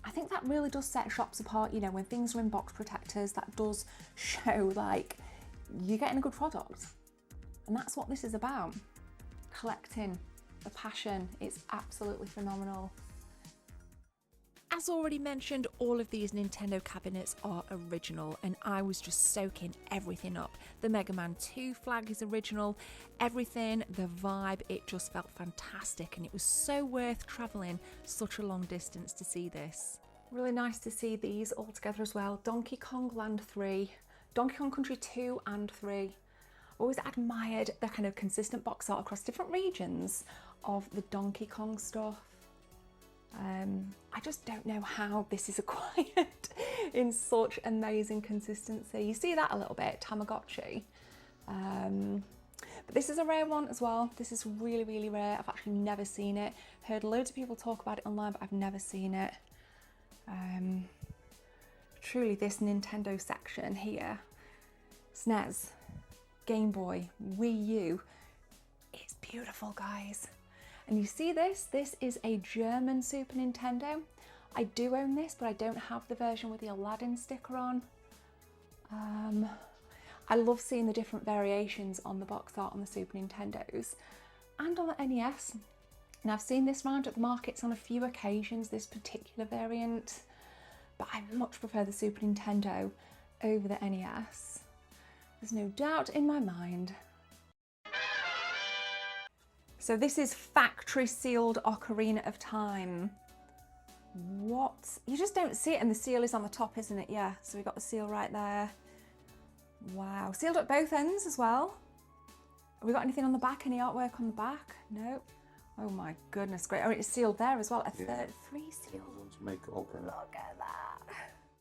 S6: I think that really does set shops apart, you know, when things are in box protectors, that does show like you're getting a good product. And that's what this is about. Collecting, the passion, it's absolutely phenomenal. As already mentioned, all of these Nintendo cabinets are original, and I was just soaking everything up. The Mega Man 2 flag is original, everything, the vibe, it just felt fantastic, and it was so worth travelling such a long distance to see this. Really nice to see these all together as well. Donkey Kong Land 3, Donkey Kong Country 2 and 3. Always admired the kind of consistent box art across different regions of the Donkey Kong stuff. I just don't know how this is acquired in such amazing consistency. You see that a little bit, Tamagotchi. But this is a rare one as well. This is really, really rare. I've actually never seen it. Heard loads of people talk about it online, but I've never seen it. Truly, this Nintendo section here, SNES, Game Boy, Wii U, it's beautiful, guys. And you see this is a German Super Nintendo. I do own this, but I don't have the version with the Aladdin sticker on. I love seeing the different variations on the box art on the Super Nintendos and on the NES. And I've seen this round at the markets on a few occasions, this particular variant, but I much prefer the Super Nintendo over the NES. There's no doubt in my mind. So this is factory sealed Ocarina of Time. What? You just don't see it, and the seal is on the top, isn't it? Yeah, so we've got the seal right there. Wow, sealed at both ends as well. Have we got anything on the back? Any artwork on the back? No. Oh my goodness, great. Oh, it's sealed there as well. A third, 3 seals.
S7: Make it open.
S6: Look at that.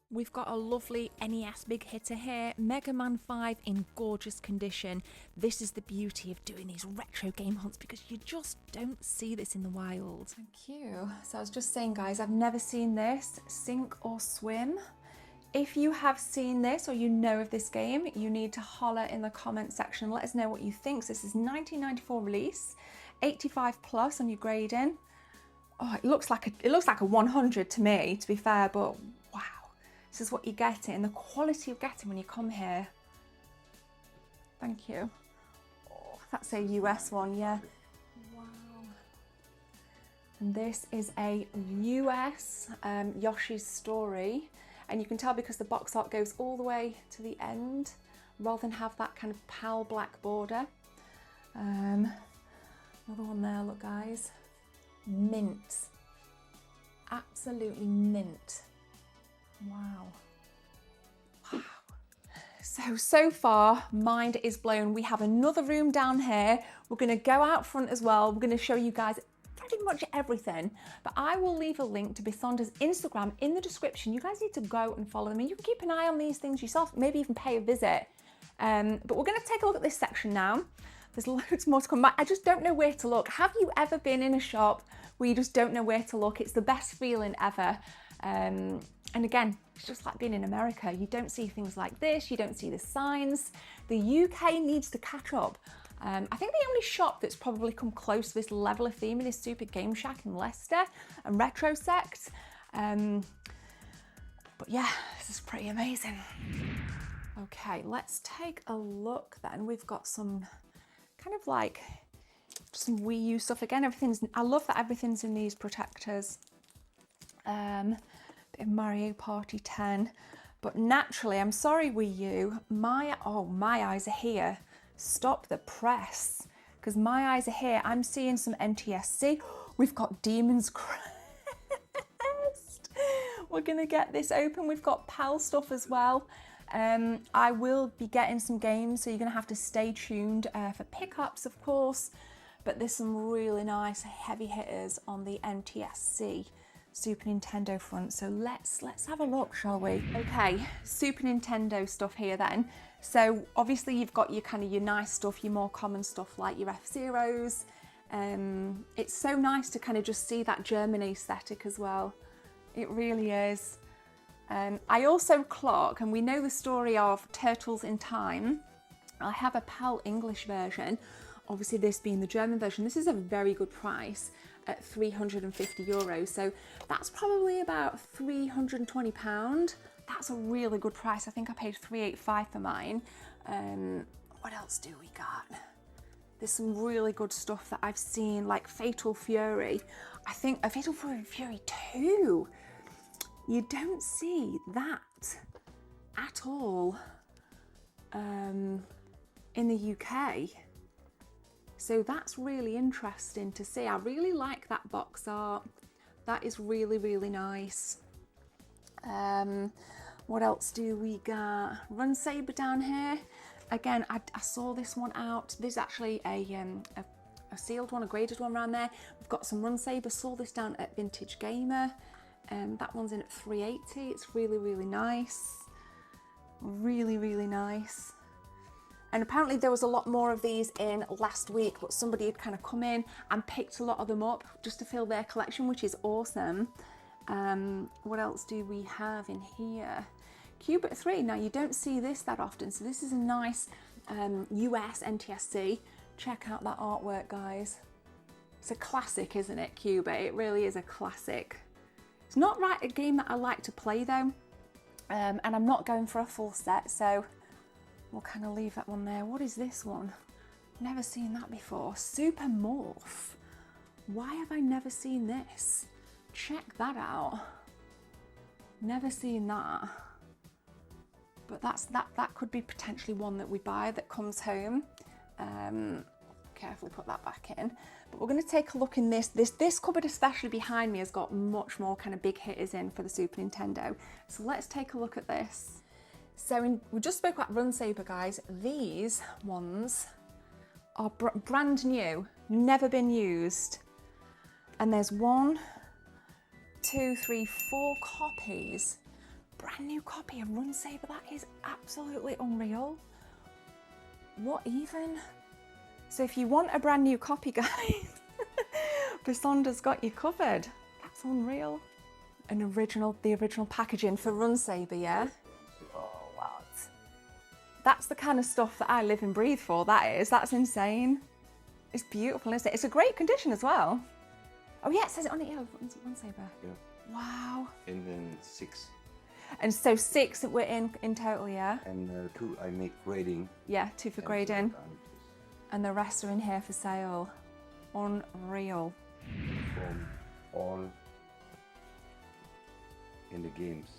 S6: We've got a lovely NES big hitter here, Mega Man 5 in gorgeous condition. This is the beauty of doing these retro game hunts, because you just don't see this in the wild. Thank you. So I was just saying, guys, I've never seen this, sink or swim. If you have seen this or you know of this game, you need to holler in the comment section. Let us know what you think. So this is 1994 release, 85 plus on your grading. Oh, it looks like a 100 to me, to be fair, but wow. This is what you're getting, the quality you're getting when you come here. Thank you. Oh, that's a US one, yeah. Wow. And this is a US Yoshi's Story. And you can tell because the box art goes all the way to the end, rather than have that kind of pale black border. Another one there, look guys. Mint. Absolutely mint. Wow. Wow. So far, mind is blown. We have another room down here. We're gonna go out front as well. We're gonna show you guys pretty much everything, but I will leave a link to Bisonda's Instagram in the description. You guys need to go and follow them, and you can keep an eye on these things yourself, maybe even pay a visit. But we're gonna take a look at this section now. There's loads more to come back. I just don't know where to look. Have you ever been in a shop where you just don't know where to look? It's the best feeling ever. And again, it's just like being in America. You don't see things like this. You don't see the signs. The UK needs to catch up. I think the only shop that's probably come close to this level of theming is Super Game Shack in Leicester and Retrosect. But yeah, this is pretty amazing. Okay, let's take a look then. We've got some kind of like some Wii U stuff again. I love that everything's in these protectors. Bit of Mario Party 10, but naturally, I'm sorry Wii U, my eyes are here. Stop the press, because my eyes are here. I'm seeing some NTSC. We've got Demon's Crest. We're gonna get this open. We've got PAL stuff as well. I will be getting some games, so you're gonna have to stay tuned for pickups, of course, but there's some really nice heavy hitters on the NTSC Super Nintendo front. So let's have a look, shall we? Okay, Super Nintendo stuff here then. So obviously you've got your kind of your nice stuff, your more common stuff like your F-Zeros. It's so nice to kind of just see that German aesthetic as well. It really is. I also clock, and we know the story of Turtles in Time. I have a PAL English version. Obviously this being the German version. This is a very good price at €350. So that's probably about £320. That's a really good price. I think I paid $385 for mine. What else do we got? There's some really good stuff that I've seen, like Fatal Fury. I think a Fatal Fury 2. You don't see that at all in the UK. So that's really interesting to see. I really like that box art. That is really, really nice. What else do we got? Run Saber down here. Again, I saw this one out. There's actually a sealed one, a graded one around there. We've got some Run Saber. Saw this down at Vintage Gamer. That one's in at $380. It's really, really nice. Really, really nice. And apparently there was a lot more of these in last week, but somebody had kind of come in and picked a lot of them up just to fill their collection, which is awesome. What else do we have in here? Cubit 3. Now you don't see this that often, so this is a nice US NTSC. Check out that artwork, guys. It's a classic, isn't it, Cubit? It really is a classic. It's not right a game that I like to play though, and I'm not going for a full set, so we'll kind of leave that one there. What is this one? Never seen that before. Super Morph. Why have I never seen this? Check that out. Never seen that. But that could be potentially one that we buy that comes home. Carefully put that back in. But we're going to take a look in this cupboard, especially behind me, has got much more kind of big hitters in for the Super Nintendo. So let's take a look at this. So we just spoke about Run Saber, guys. These ones are brand new, never been used. And there's 1, 2, 3, 4 copies. Brand new copy of Run Saber. That is absolutely unreal. What even? So if you want a brand new copy, guys, Bisonda's got you covered. That's unreal. The original packaging for Run Saber, yeah? Oh, what? That's the kind of stuff that I live and breathe for, that's insane. It's beautiful, isn't it? It's a great condition as well. Oh yeah, it says it on it, yeah, Run Saber.
S10: Yeah.
S6: Wow.
S10: And then 6.
S6: And so 6 that we're in total, yeah?
S10: And 2 I make grading.
S6: Yeah, 2 for grading. And the rest are in here for sale. Unreal.
S10: From all in the games.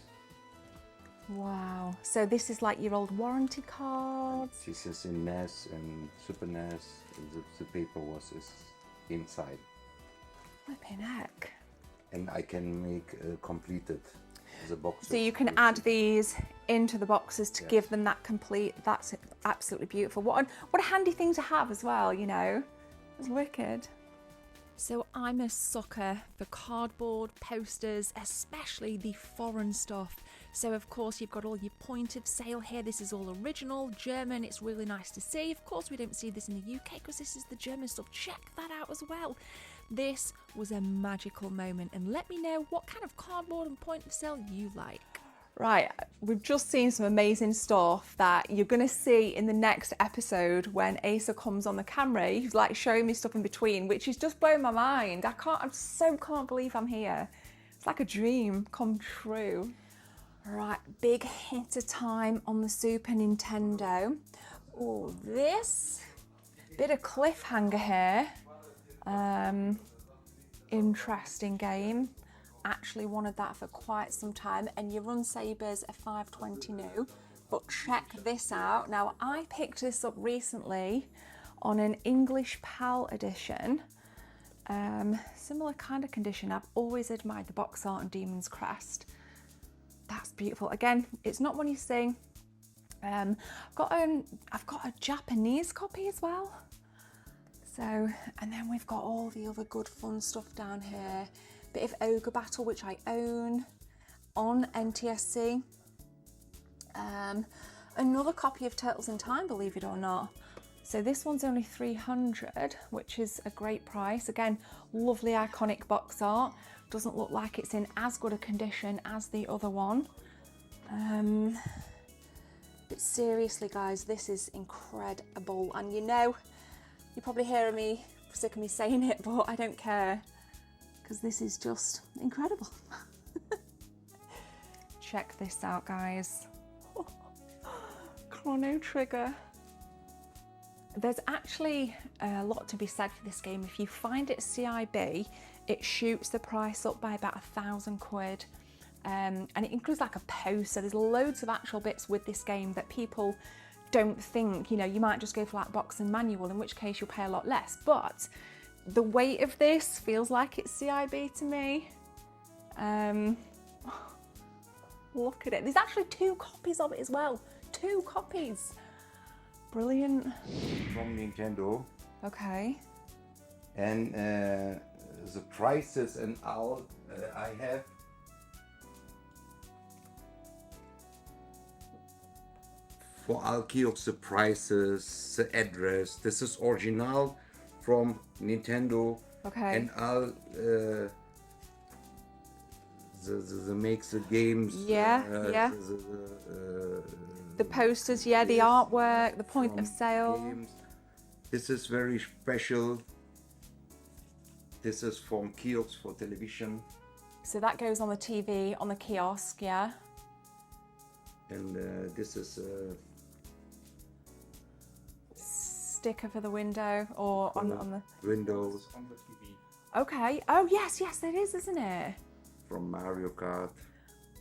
S6: Wow. So this is like your old warranty cards.
S10: This is in NES and Super NES. And the paper was inside.
S6: Flipping heck.
S10: And I can make completed the boxes.
S6: So you can add these into the boxes to give them that complete. That's absolutely beautiful. What a handy thing to have as well, you know. It's wicked. So I'm a sucker for cardboard, posters, especially the foreign stuff. So of course you've got all your point of sale here. This is all original, German. It's really nice to see. Of course we don't see this in the UK because this is the German stuff. Check that out as well. This was a magical moment, and let me know what kind of cardboard and point of sale you like. Right, we've just seen some amazing stuff that you're going to see in the next episode when Asa comes on the camera. He's like showing me stuff in between, which is just blowing my mind. I so can't believe I'm here. It's like a dream come true. Right, big hitter time on the Super Nintendo. Oh, this bit of cliffhanger here. Interesting game. Actually wanted that for quite some time, and your Run Sabers are 520 new, but check this out. Now I picked this up recently on an English PAL edition, similar kind of condition. I've always admired the box art on Demon's Crest. That's beautiful. Again, it's not one you see. I've got a Japanese copy as well. So, and then we've got all the other good fun stuff down here. Bit of Ogre Battle, which I own on NTSC. Another copy of Turtles in Time, believe it or not. So this one's only 300, which is a great price. Again, lovely iconic box art. Doesn't look like it's in as good a condition as the other one. But seriously, guys, this is incredible. And you know, you're probably hearing me, sick of me saying it, but I don't care, because this is just incredible. Check this out, guys. Chrono Trigger. There's actually a lot to be said for this game. If you find it CIB, it shoots the price up by about £1,000. And it includes like a poster. There's loads of actual bits with this game that people don't think, you know, you might just go for like box and manual, in which case you'll pay a lot less. But the weight of this feels like it's CIB to me. Look at it. There's actually 2 copies of it as well. 2 copies. Brilliant.
S10: From Nintendo.
S6: Okay.
S10: And the prices and all I have. For all kiosks, the prices, the address. This is original from Nintendo.
S6: Okay.
S10: And all the makes the games.
S6: Yeah, yeah. The posters, yeah, the artwork, the point of sale.
S10: Games. This is very special. This is from kiosks for television
S6: So that goes on the TV, on the kiosk, yeah?
S10: And this is
S6: Sticker for the window or on the...
S10: Windows
S4: On the TV.
S6: Okay. Oh, yes, it is, isn't it?
S10: from Mario Kart.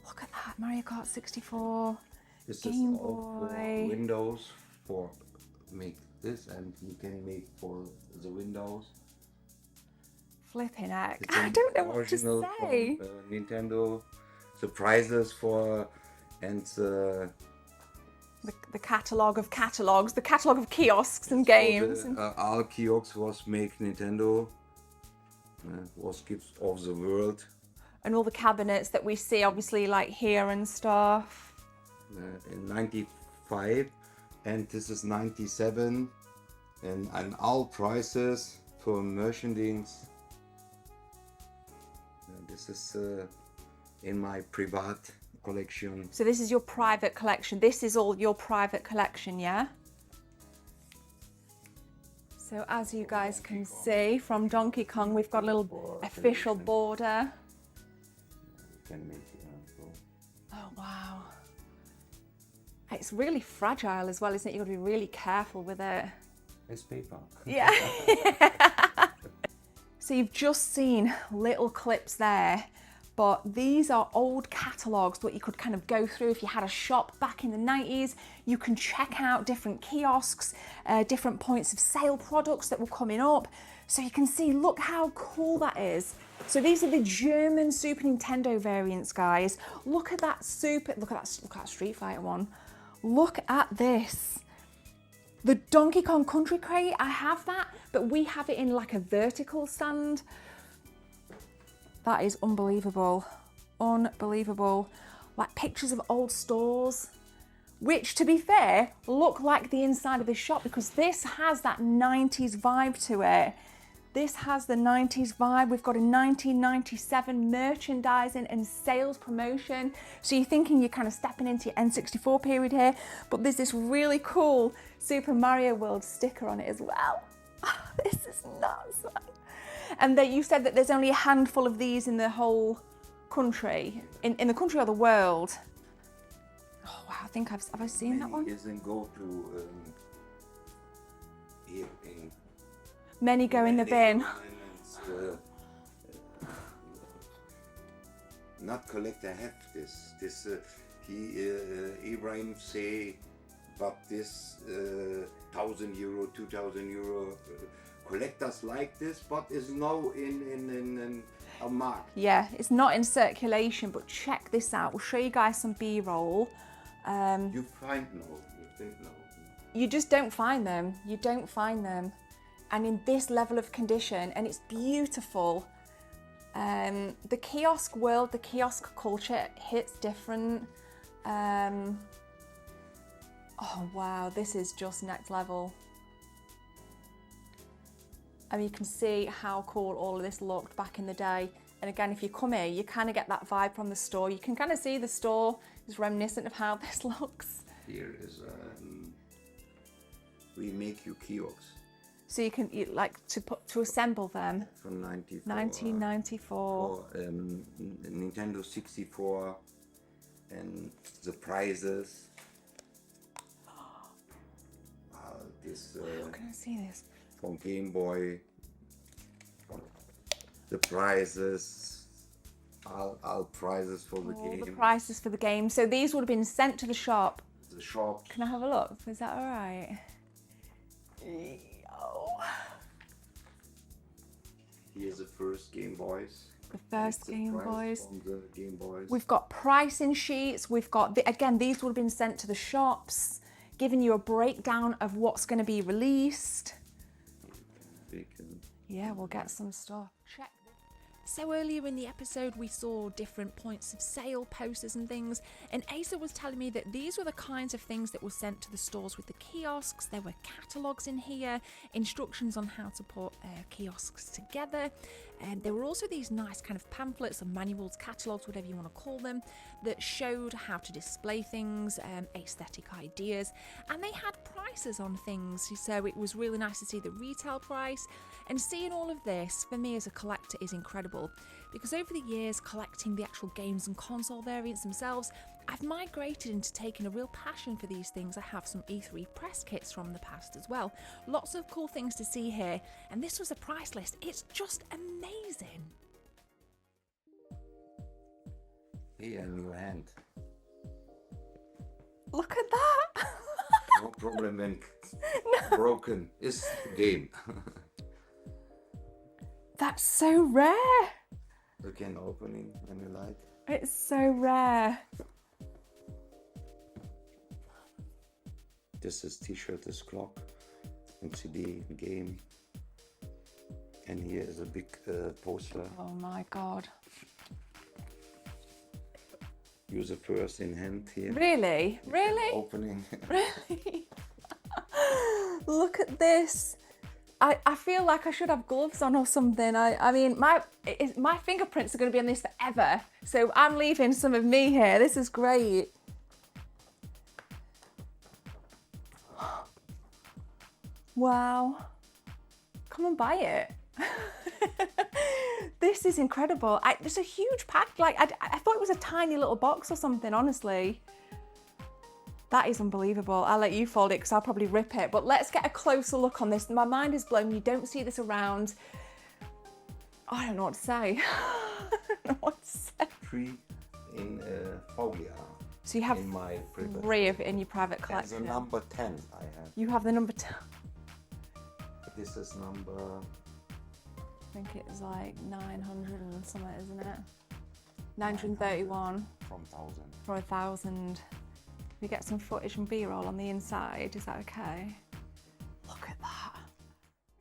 S6: Look at that, Mario Kart 64,
S10: This
S6: Game
S10: is all
S6: Boy.
S10: for Windows, for make this, and you can make for the Windows.
S6: Flipping heck.
S10: It's
S6: I
S10: an
S6: don't know what to
S10: original
S6: say.
S10: From, Nintendo. The prizes for and
S6: The catalogue of catalogues, the catalogue of kiosks and games.
S10: all kiosks was make Nintendo. Was gifts of the world.
S6: And all the cabinets that we see, obviously, like here and stuff.
S10: In 95, and this is 97, and all prices for merchandise. This is in my private collection.
S6: So this is your private collection. This is all your private collection, yeah? So as you guys can see from Donkey Kong, we've got a little official border.
S10: You can make
S6: Oh, wow. It's really fragile as well, isn't it? You've got to be really careful with it.
S10: it's paper.
S6: Yeah. So you've just seen little clips there, but these are old catalogues that you could kind of go through if you had a shop back in the 90s. You can check out different kiosks, different points of sale products that were coming up. So you can see, look how cool that is. So these are the German Super Nintendo variants, guys. Look at that look at that Street Fighter one. Look at this. The Donkey Kong Country Crate, I have that, but we have it in like a vertical stand. That is unbelievable. Unbelievable. Like pictures of old stores, which to be fair, look like the inside of the shop because this has that 90s vibe to it. This has the 90s vibe. We've got a 1997 merchandising and sales promotion. So you're thinking you're kind of stepping into your N64 period here, but there's this really cool Super Mario World sticker on it as well. This is nuts. And that you said that there's only a handful of these in the whole country, in the country or the world. Oh wow, I think have I seen that one?
S10: Isn't go to here in
S6: Many go in the bin.
S10: Not collector have this. This Ibrahim say, but this €1,000, €2,000 collectors like this, but is now in a mark.
S6: Yeah, it's not in circulation, but check this out. We'll show you guys some B-roll.
S10: You find no, you think no.
S6: You just don't find them. You don't find them. And in this level of condition, and it's beautiful. The kiosk world, the kiosk culture hits different. Oh wow, this is just next level. I mean, you can see how cool all of this looked back in the day. And again, if you come here, you kind of get that vibe from the store. You can kind of see the store is reminiscent of how this looks.
S10: Here is we make you kiosks.
S6: So you can like to assemble them.
S10: From
S6: 1994.
S10: For Nintendo 64 and the prizes. This
S6: How can I see this?
S10: from Game Boy. The prizes, all prizes for the
S6: All
S10: game.
S6: the prices for the game. So these would have been sent to the shop.
S10: The shop.
S6: Can I have a look? Is that all right? Oh.
S10: Here's the first Game Boys.
S6: The first
S10: The
S6: Game
S10: price
S6: Boys.
S10: from the Game Boys.
S6: We've got pricing sheets. We've got, again, these would have been sent to the shops, giving you a breakdown of what's going to be released. Yeah, we'll get some stuff. Check.
S1: So earlier in the episode we saw different points of sale posters and things, and Asa was telling me that these were the kinds of things that were sent to the stores with the kiosks. There were catalogues in here, instructions on how to put kiosks together, and there were also these nice kind of pamphlets or manuals, catalogues, whatever you want to call them, that showed how to display things, aesthetic ideas, and they had prices on things, so it was really nice to see the retail price. And seeing all of this, for me as a collector, is incredible
S6: incredible because over the years, collecting the actual games and console variants themselves, I've migrated into taking a real passion for these things. I have some E3 press kits from the past as well. Lots of cool things to see here, and this was a price list. It's just amazing.
S10: Here in your hand.
S6: Look at that.
S10: No problem when broken is game.
S6: That's so rare.
S10: You can open it when you like.
S6: It's so rare.
S10: This is t-shirt, this clock, and CD game. And here is a big poster.
S6: Oh my God.
S10: Use the first in hand here.
S6: Really? Really?
S10: Opening.
S6: Really? Look at this. I feel like I should have gloves on or something. I mean, my fingerprints are going to be on this forever. So I'm leaving some of me here. This is great. Wow. Come and buy it. This is incredible. It's a huge pack. Like, I thought it was a tiny little box or something, honestly. That is unbelievable. I'll let you fold it because I'll probably rip it. But let's get a closer look on this. My mind is blown. You don't see this around. Oh, I don't know what to say. I don't know what to say.
S10: 3 in folia.
S6: So you have
S10: in my private
S6: 3 of it in your private
S10: There's
S6: collection.
S10: a number 10 I have.
S6: You have the number 10.
S10: This is number...
S6: I think it's like 900 and something, isn't it? 931
S10: from 1,000.
S6: for 1,000. We get some footage and B-roll on the inside. Is that okay? Look at that.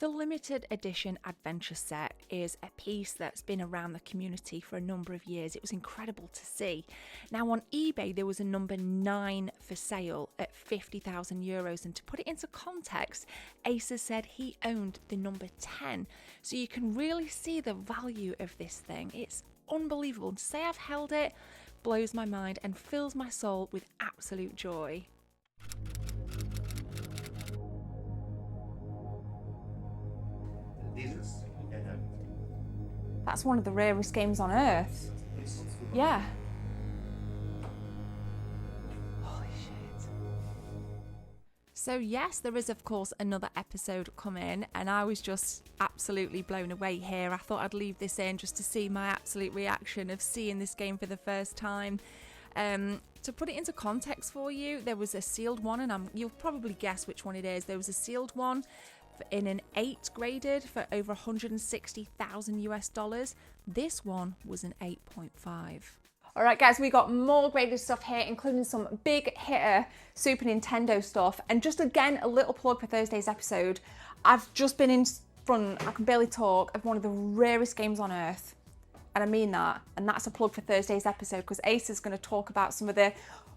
S6: The limited edition adventure set is a piece that's been around the community for a number of years. It was incredible to see. Now on eBay there was a number 9 for sale at €50,000, and to put it into context, Acer said he owned the number 10. So you can really see the value of this thing. It's unbelievable. To say I've held it blows my mind and fills my soul with absolute joy. That's one of the rarest games on earth. Yeah. Holy shit. So yes, there is of course another episode coming, and I was just absolutely blown away here. I thought I'd leave this in just to see my absolute reaction of seeing this game for the first time. To put it into context for you, there was a sealed one, and you'll probably guess which one it is. There was a sealed one in an 8 graded for over $160,000. This one was an 8.5. All right, guys, we got more graded stuff here, including some big hitter Super Nintendo stuff. And just again, a little plug for Thursday's episode. I've just been in front, I can barely talk, of one of the rarest games on earth. And I mean that. And that's a plug for Thursday's episode because Acer's going to talk about some of the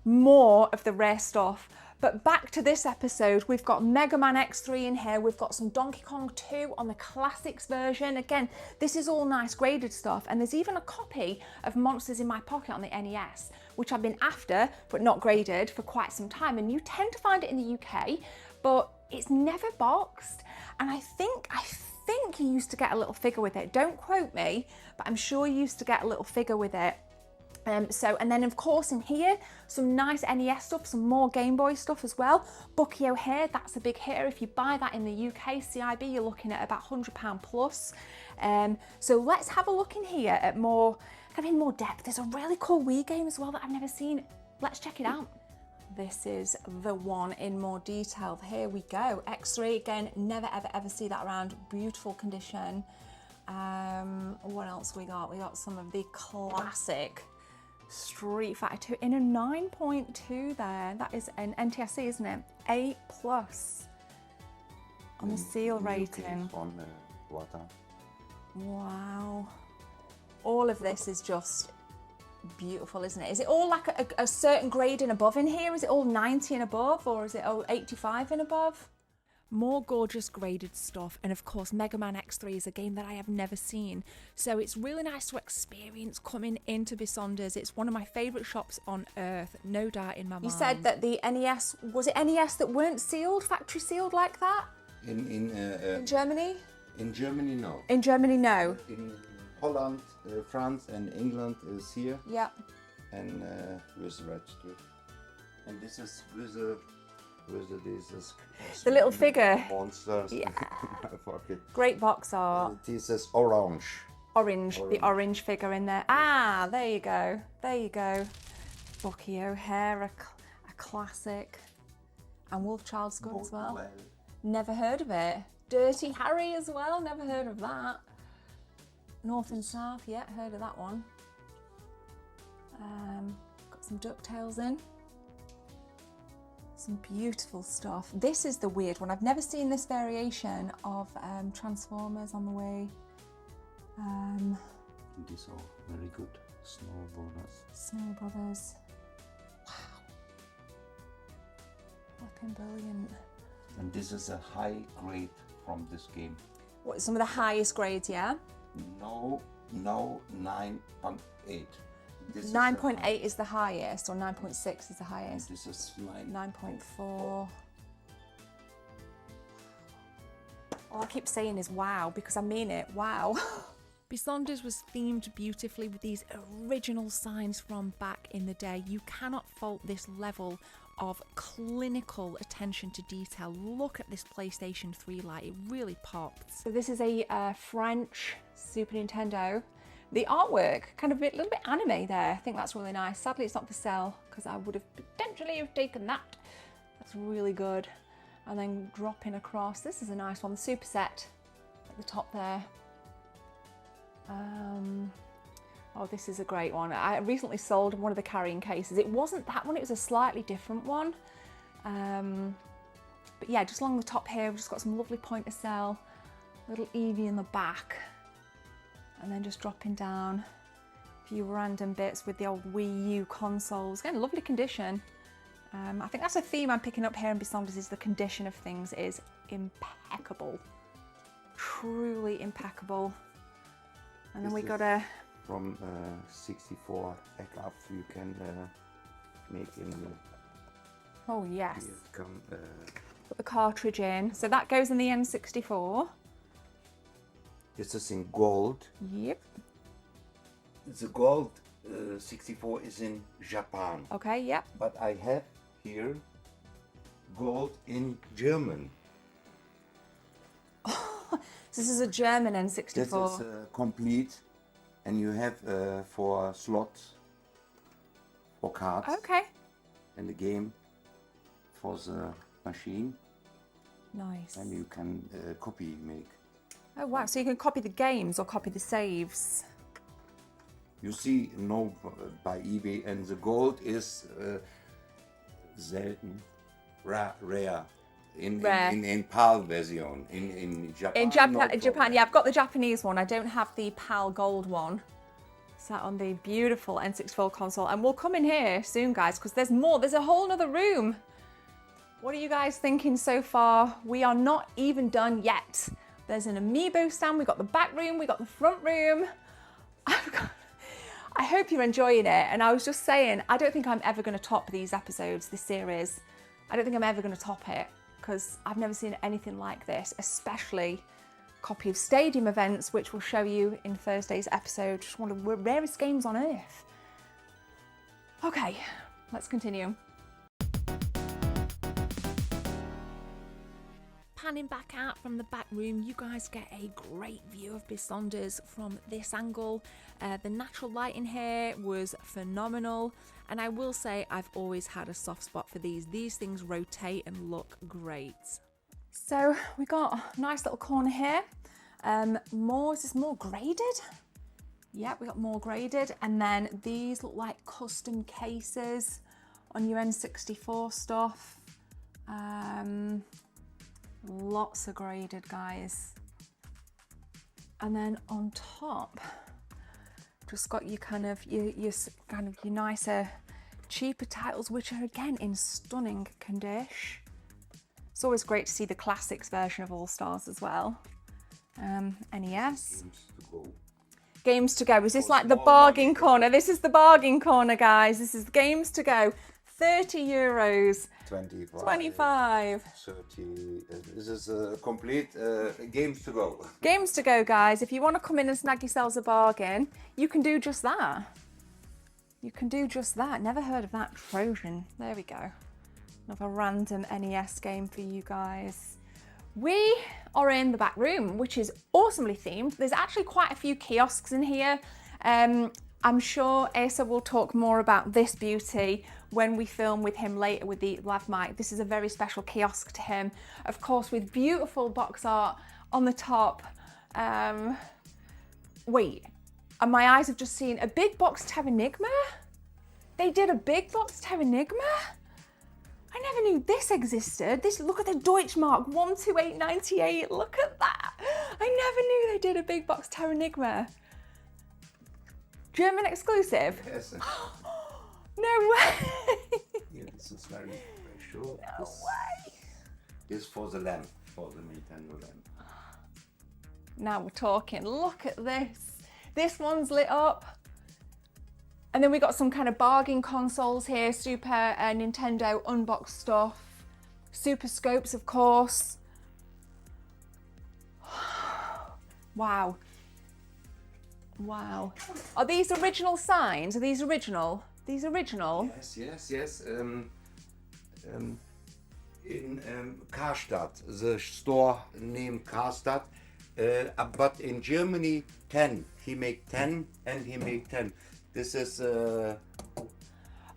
S6: more of the rare stuff. But back to this episode, we've got Mega Man X3 in here. We've got some Donkey Kong 2 on the classics version. Again, this is all nice graded stuff. And there's even a copy of Monsters in My Pocket on the NES, which I've been after, but not graded for quite some time. And you tend to find it in the UK, but it's never boxed. And I think you used to get a little figure with it. Don't quote me, but I'm sure you used to get a little figure with it. And then of course in here, some nice NES stuff, some more Game Boy stuff as well. Bucky O'Hare, that's a big hitter. If you buy that in the UK CIB, you're looking at about £100 plus. So let's have a look in here at more, kind of in more depth. There's a really cool Wii game as well that I've never seen. Let's check it out. This is the one in more detail. Here we go. X3, again, never ever see that around. Beautiful condition. What else we got? We got some of the classic Street Fighter 2 in a 9.2 there. That is an NTSC, isn't it? A+ on the seal rating.
S10: On water.
S6: Wow. All of this is just beautiful, isn't it? Is it all like a certain grade and above in here? Is it all 90 and above, or is it all 85 and above? More gorgeous graded stuff, and of course Mega Man X3 is a game that I have never seen, so it's really nice to experience coming into Bisonder's. It's one of my favourite shops on earth, no doubt in my mind. You said that the NES, was it NES that weren't sealed, factory sealed like that?
S10: In
S6: In Germany?
S10: In Germany, no.
S6: In Germany, no.
S10: Holland, France, and England is here,
S6: Yeah.
S10: and with red strip. And this is with this
S6: The little figure.
S10: monsters.
S6: Yeah.
S10: Fuck it.
S6: Great box art.
S10: This is orange.
S6: Orange, the orange figure in there. Ah, there you go. There you go. Bucky O'Hare, a classic. And Wolfchild Scud as well. Never heard of it. Dirty Harry as well. Never heard of that. North and South, yeah, heard of that one. Got some DuckTales in. Some beautiful stuff. This is the weird one. I've never seen this variation of Transformers on the Wii.
S10: These are very good. Snow Brothers.
S6: Snow Brothers. Wow. Flipping brilliant.
S10: And this is a high grade from this game.
S6: What, some of the highest grades, yeah?
S10: No, 9.8.
S6: 9.8 is the highest, or 9.6 is the highest?
S10: This is
S6: 9.4. All I keep saying is wow, because I mean it, wow. Bisonder's was themed beautifully with these original signs from back in the day. You cannot fault this level of clinical attention to detail. Look at this PlayStation 3 light, it really popped. So this is a French Super Nintendo. The artwork, kind of a little bit anime there. I think that's really nice. Sadly, it's not for sale because I would have potentially have taken that. That's really good. And then dropping across, this is a nice one, the Super Set at the top there. Oh, this is a great one. I recently sold one of the carrying cases. It wasn't that one, it was a slightly different one. But yeah, just along the top here, we've just got some lovely point of sale, little Eevee in the back. And then just dropping down a few random bits with the old Wii U consoles. Again, lovely condition. I think that's a theme I'm picking up here in Bisonder's, is the condition of things is impeccable. Truly impeccable. And then we got a...
S10: From 64 back up, you can make in the...
S6: Oh yes.
S10: Here come,
S6: Put the cartridge in. So that goes in the N64.
S10: this is in gold.
S6: Yep.
S10: The gold 64 is in Japan.
S6: Okay, yep.
S10: But I have here gold in German.
S6: This is a German N64.
S10: This is complete, and you have for slots, for cards,
S6: Okay.
S10: and the game for the machine,
S6: Nice.
S10: and you can copy make.
S6: Oh wow, so you can copy the games or copy the saves.
S10: You see, no, by eBay, and the gold is selten, rare.
S6: Rare.
S10: In PAL version in Japan.
S6: In Japan, yeah, I've got the Japanese one. I don't have the PAL Gold one. Sat on the beautiful N64 console, and we'll come in here soon, guys, because there's more. There's a whole other room. What are you guys thinking so far? We are not even done yet. There's an amiibo stand. We've got the back room. We've got the front room. I hope you're enjoying it. And I was just saying, I don't think I'm ever going to top these episodes, this series. I don't think I'm ever going to top it, because I've never seen anything like this, especially a copy of Stadium Events, which we'll show you in Thursday's episode. Just one of the rarest games on earth. Okay, let's continue. Panning back out from the back room, you guys get a great view of Bisonder's from this angle. The natural light in here was phenomenal, and I will say I've always had a soft spot for these. These things rotate and look great. So we got a nice little corner here. Is this more graded? Yeah, we got more graded, and then these look like custom cases on your N64 stuff. Lots of graded, guys. And then on top, just got your your nicer, cheaper titles, which are again in stunning condition. It's always great to see the classics version of All Stars as well. NES. Games to go. Is this like the bargain corner? This is the bargain corner, guys. This is the games to go. 30 euros.
S10: 25.
S6: 25.
S10: 30. This is complete games to go.
S6: Games to go, guys. If you want to come in and snag yourselves a bargain, you can do just that. You can do just that. Never heard of that. Trojan. There we go. Another random NES game for you guys. We are in the back room, which is awesomely themed. There's actually quite a few kiosks in here. I'm sure Asa will talk more about this beauty when we film with him later with the lav mic. This is a very special kiosk to him, of course, with beautiful box art on the top. Wait, and my eyes have just seen a big box Terranigma? They did a big box Terranigma? I never knew this existed. Look at the Deutschmark 128.98. Look at that. I never knew they did a big box Terranigma. German exclusive?
S10: Yes.
S6: No way.
S10: Yeah, this is very sure.
S6: No way.
S10: This is for the lamp, for the Nintendo lamp.
S6: Now we're talking. Look at this. This one's lit up. And then we got some kind of bargain consoles here, Super Nintendo unboxed stuff, Super Scopes, of course. Wow. Wow. Are these original signs? Are these original? These original?
S10: Yes. In Karstadt, the store named Karstadt, but in Germany 10. He make 10 and he make 10. This is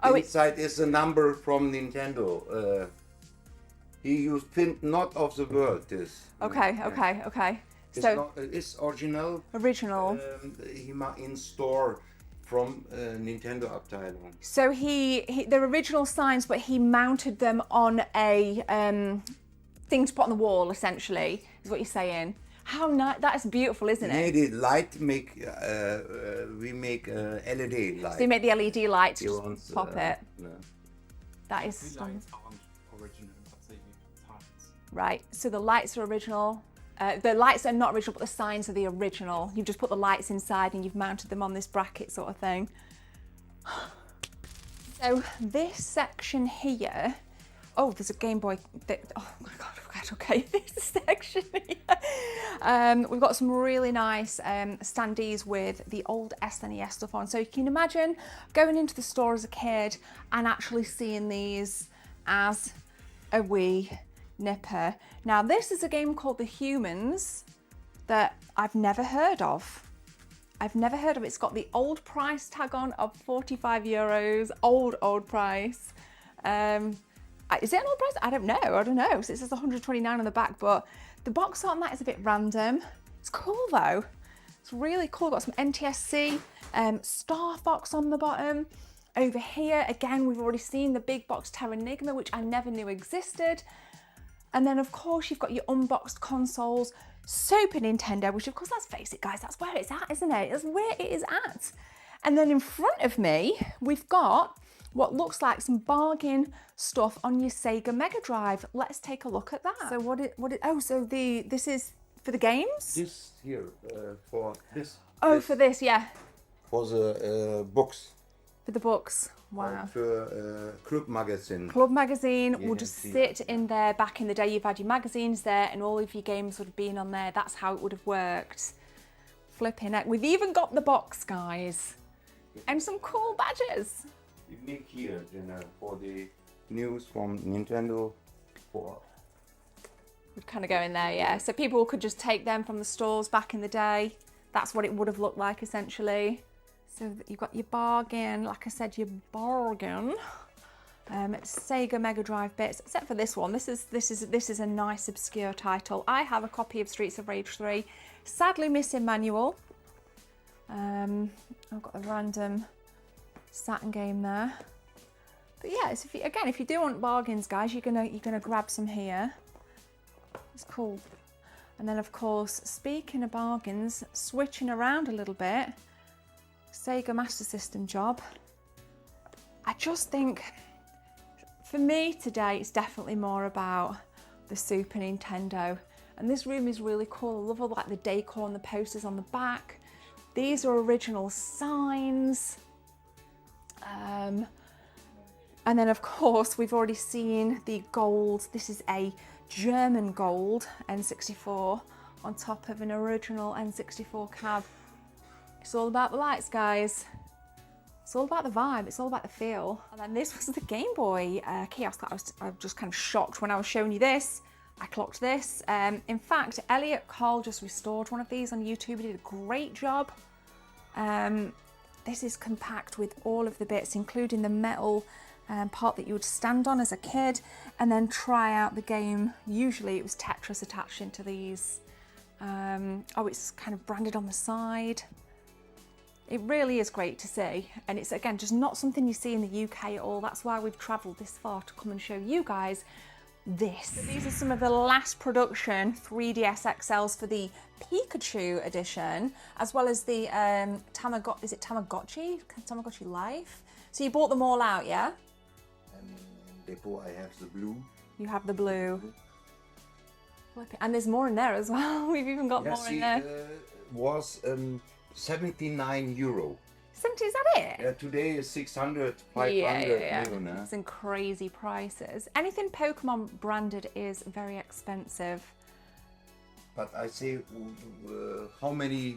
S10: inside is a number from Nintendo. He used print not of the world. This.
S6: Okay.
S10: It's
S6: So
S10: not, it's original.
S6: original.
S10: He in store from Nintendo Abteilung.
S6: So they're original signs, but he mounted them on a thing to put on the wall. Essentially, is what you're saying. How nice! That is beautiful, isn't it?
S10: Yeah, the light make we make LED light.
S6: So you make the LED light to
S10: You
S6: just
S10: want,
S6: pop it.
S10: No.
S6: That is
S4: The
S6: stunning.
S4: lights aren't original, but they times.
S6: Right. So the lights are original. The lights are not original, but the signs are the original. You've just put the lights inside and you've mounted them on this bracket sort of thing. So this section here, oh, there's a Game Boy. Oh my God, okay, this section here. We've got some really nice standees with the old SNES stuff on. So you can imagine going into the store as a kid and actually seeing these as a wee nipper. Now this is a game called The Humans that I've never heard of. It's got the old price tag on of 45 euros, old price. Is it an old price? I don't know. So it says 129 on the back, but the box art on that is a bit random. It's cool though. It's really cool. Got some NTSC, Star Fox on the bottom. Over here, again, we've already seen the big box Terranigma, which I never knew existed. And then of course you've got your unboxed consoles, Super Nintendo, which of course, let's face it guys, that's where it's at, isn't it? That's where it is at. And then in front of me, we've got what looks like some bargain stuff on your Sega Mega Drive. Let's take a look at that. So this is for the games?
S10: This here for this.
S6: Oh,
S10: this,
S6: for this, yeah.
S10: For the books.
S6: For the books. Wow.
S10: For Club Magazine.
S6: Club Magazine will
S10: Yeah,
S6: just
S10: see.
S6: sit in there. Back in the day, you've had your magazines there and all of your games would have been on there. That's how it would have worked. Flipping it. We've even got the box, guys. And some cool badges.
S10: You make here, for the news from Nintendo.
S6: Would kind of go in there, yeah. So people could just take them from the stores back in the day. That's what it would have looked like, essentially. So you've got your bargain, like I said, your bargain. Sega Mega Drive bits, except for this one. This is a nice obscure title. I have a copy of Streets of Rage 3, sadly missing manual. I've got a random Saturn game there. But yeah, so if you do want bargains, guys, you're gonna grab some here. It's cool. And then of course, speaking of bargains, switching around a little bit. Sega Master System job. I just think, for me today, it's definitely more about the Super Nintendo. And this room is really cool. I love all like the decor and the posters on the back. These are original signs. And then of course, we've already seen the gold. This is a German gold N64 on top of an original N64 cab. It's all about the lights, guys. It's all about the vibe, it's all about the feel. And then this was the Game Boy kiosk that I was just kind of shocked when I was showing you this. I clocked this. In fact, Elliot Carl just restored one of these on YouTube. He did a great job. This is compact with all of the bits, including the metal part that you would stand on as a kid and then try out the game. Usually it was Tetris attached into these. Oh, it's kind of branded on the side. It really is great to see, and it's again just not something you see in the UK at all. That's why we've travelled this far to come and show you guys this. So these are some of the last production 3DS XLs for the Pikachu edition, as well as the Tamagotchi Life. So you bought them all out, yeah?
S10: Depot, I have the blue.
S6: You have the blue. And there's more in there as well. We've even got more in there.
S10: Was 79 euro.
S6: 70, is that it?
S10: Yeah, today is 600, 500.
S6: Yeah.
S10: Million,
S6: Some crazy prices. Anything Pokemon branded is very expensive.
S10: But I say, how many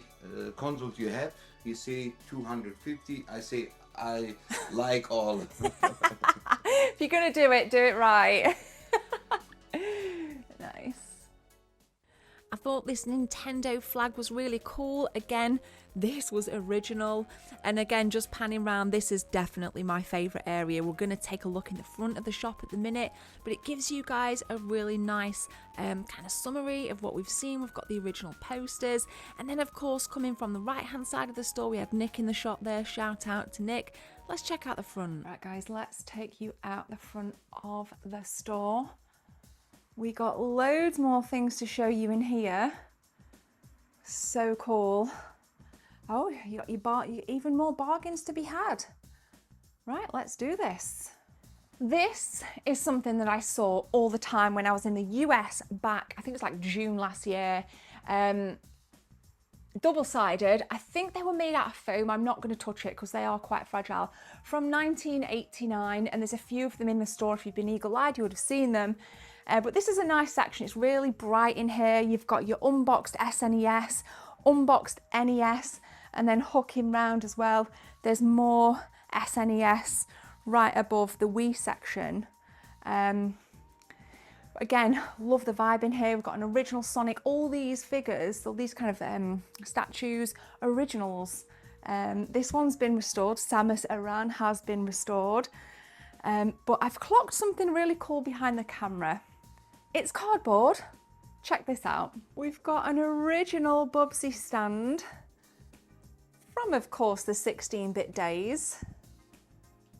S10: consoles you have? You say 250. I say, I like all.
S6: If you're gonna do it right. Nice. I thought this Nintendo flag was really cool. Again, this was original. And again, just panning around, this is definitely my favourite area. We're going to take a look in the front of the shop at the minute, but it gives you guys a really nice kind of summary of what we've seen. We've got the original posters. And then, of course, coming from the right-hand side of the store, we have Nick in the shop there. Shout out to Nick. Let's check out the front. Right, guys, let's take you out the front of the store. We got loads more things to show you in here. So cool. Oh, you got even more bargains to be had. Right, let's do this. This is something that I saw all the time when I was in the US back, I think it was like June last year. Double-sided. I think they were made out of foam. I'm not going to touch it because they are quite fragile. From 1989, and there's a few of them in the store. If you've been eagle-eyed, you would have seen them. But this is a nice section. It's really bright in here. You've got your unboxed SNES, unboxed NES, and then hooking round as well. There's more SNES right above the Wii section. Again, love the vibe in here. We've got an original Sonic. All these figures, all these kind of statues, originals. This one's been restored. Samus Aran has been restored. But I've clocked something really cool behind the camera. It's cardboard. Check this out. We've got an original Bubsy stand from, of course, the 16-bit days.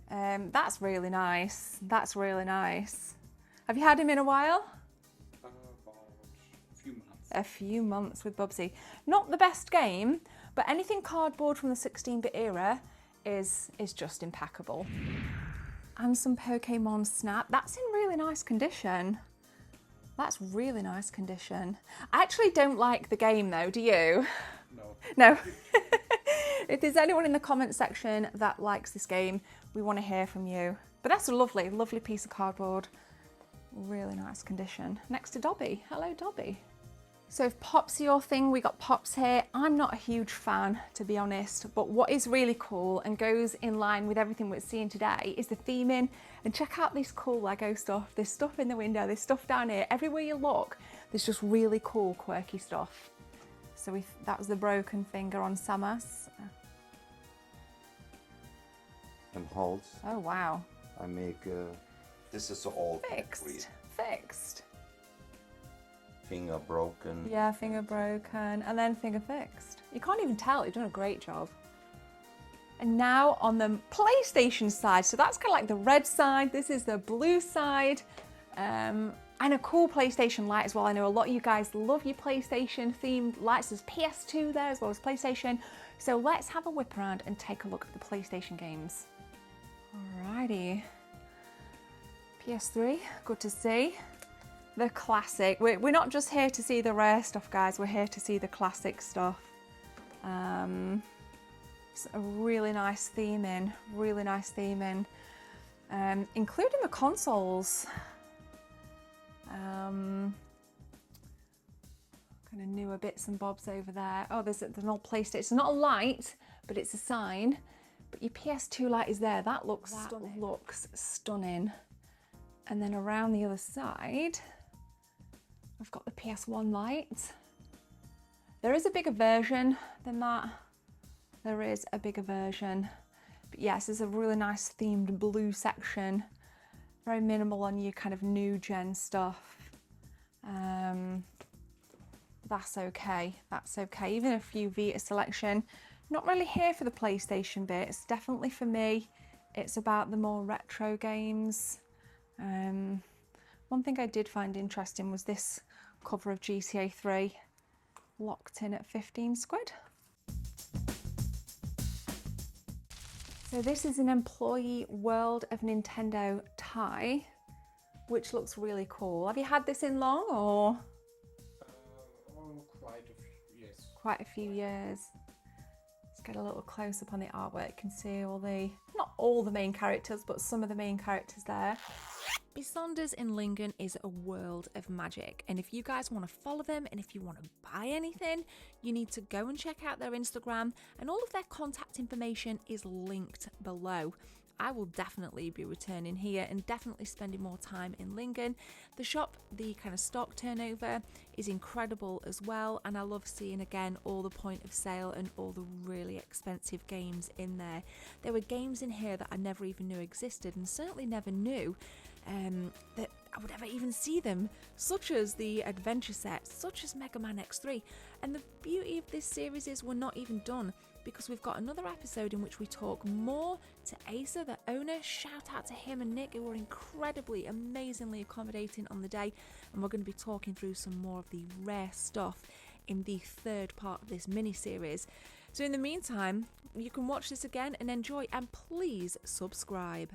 S6: That's really nice. That's really nice. Have you had him in a while?
S3: About a few months.
S6: A few months with Bubsy. Not the best game, but anything cardboard from the 16-bit era is just impeccable. And some Pokemon Snap. That's in really nice condition. That's really nice condition. I actually don't like the game though, do you?
S3: No.
S6: No. If there's anyone in the comment section that likes this game, we want to hear from you. But that's a lovely, lovely piece of cardboard. Really nice condition. Next to Dobby. Hello, Dobby. So if Pop's your thing, we got Pops here. I'm not a huge fan, to be honest, but what is really cool and goes in line with everything we're seeing today is the theming. And check out this cool Lego stuff. There's stuff in the window, there's stuff down here. Everywhere you look, there's just really cool, quirky stuff. So that was the broken finger on Samus.
S10: And holds.
S6: Oh, wow.
S10: I make, this is all
S6: Fixed, fixed.
S10: Finger broken.
S6: Yeah, finger broken, and then finger fixed. You can't even tell, you've done a great job. And now on the PlayStation side, so that's kind of like the red side, this is the blue side, and a cool PlayStation light as well. I know a lot of you guys love your PlayStation themed lights. There's PS2 there as well as PlayStation. So let's have a whip around and take a look at the PlayStation games. Alrighty. PS3, good to see. The classic. We're not just here to see the rare stuff, guys. We're here to see the classic stuff. It's a really nice theming, really nice theming. including the consoles. Kind of newer bits and bobs over there. Oh, there's an old PlayStation. It's not a light, but it's a sign. But your PS2 light is there. That looks stunning. And then around the other side, we've got the PS1 light. There is a bigger version than that. There is a bigger version. But yes, there's a really nice themed blue section. Very minimal on your kind of new gen stuff. That's okay, that's okay. Even a few Vita selection. Not really here for the PlayStation bits. Definitely for me, it's about the more retro games. One thing I did find interesting was this cover of GTA 3, locked in at 15 squid. So this is an Employee World of Nintendo tie, which looks really cool. Have you had this in long, or?
S5: Quite a few, yes.
S6: Quite a few years. Let's get a little close up on the artwork. You can see all the, not all the main characters, but some of the main characters there.
S1: Bisonder's in Lingen is a world of magic, and if you guys want to follow them and if you want to buy anything, you need to go and check out their Instagram, and all of their contact information is linked below. I will definitely be returning here and definitely spending more time in Lingen. The shop, the kind of stock turnover is incredible as well, and I love seeing again all the point of sale and all the really expensive games in there. There were games in here that I never even knew existed, and certainly never knew that I would ever even see them, such as the adventure sets, such as Mega Man X3. And the beauty of this series is we're not even done, because we've got another episode in which we talk more to Asa, the owner. Shout out to him and Nick, who were incredibly, amazingly accommodating on the day, and we're going to be talking through some more of the rare stuff in the third part of this mini-series. So in the meantime, you can watch this again and enjoy, and please subscribe.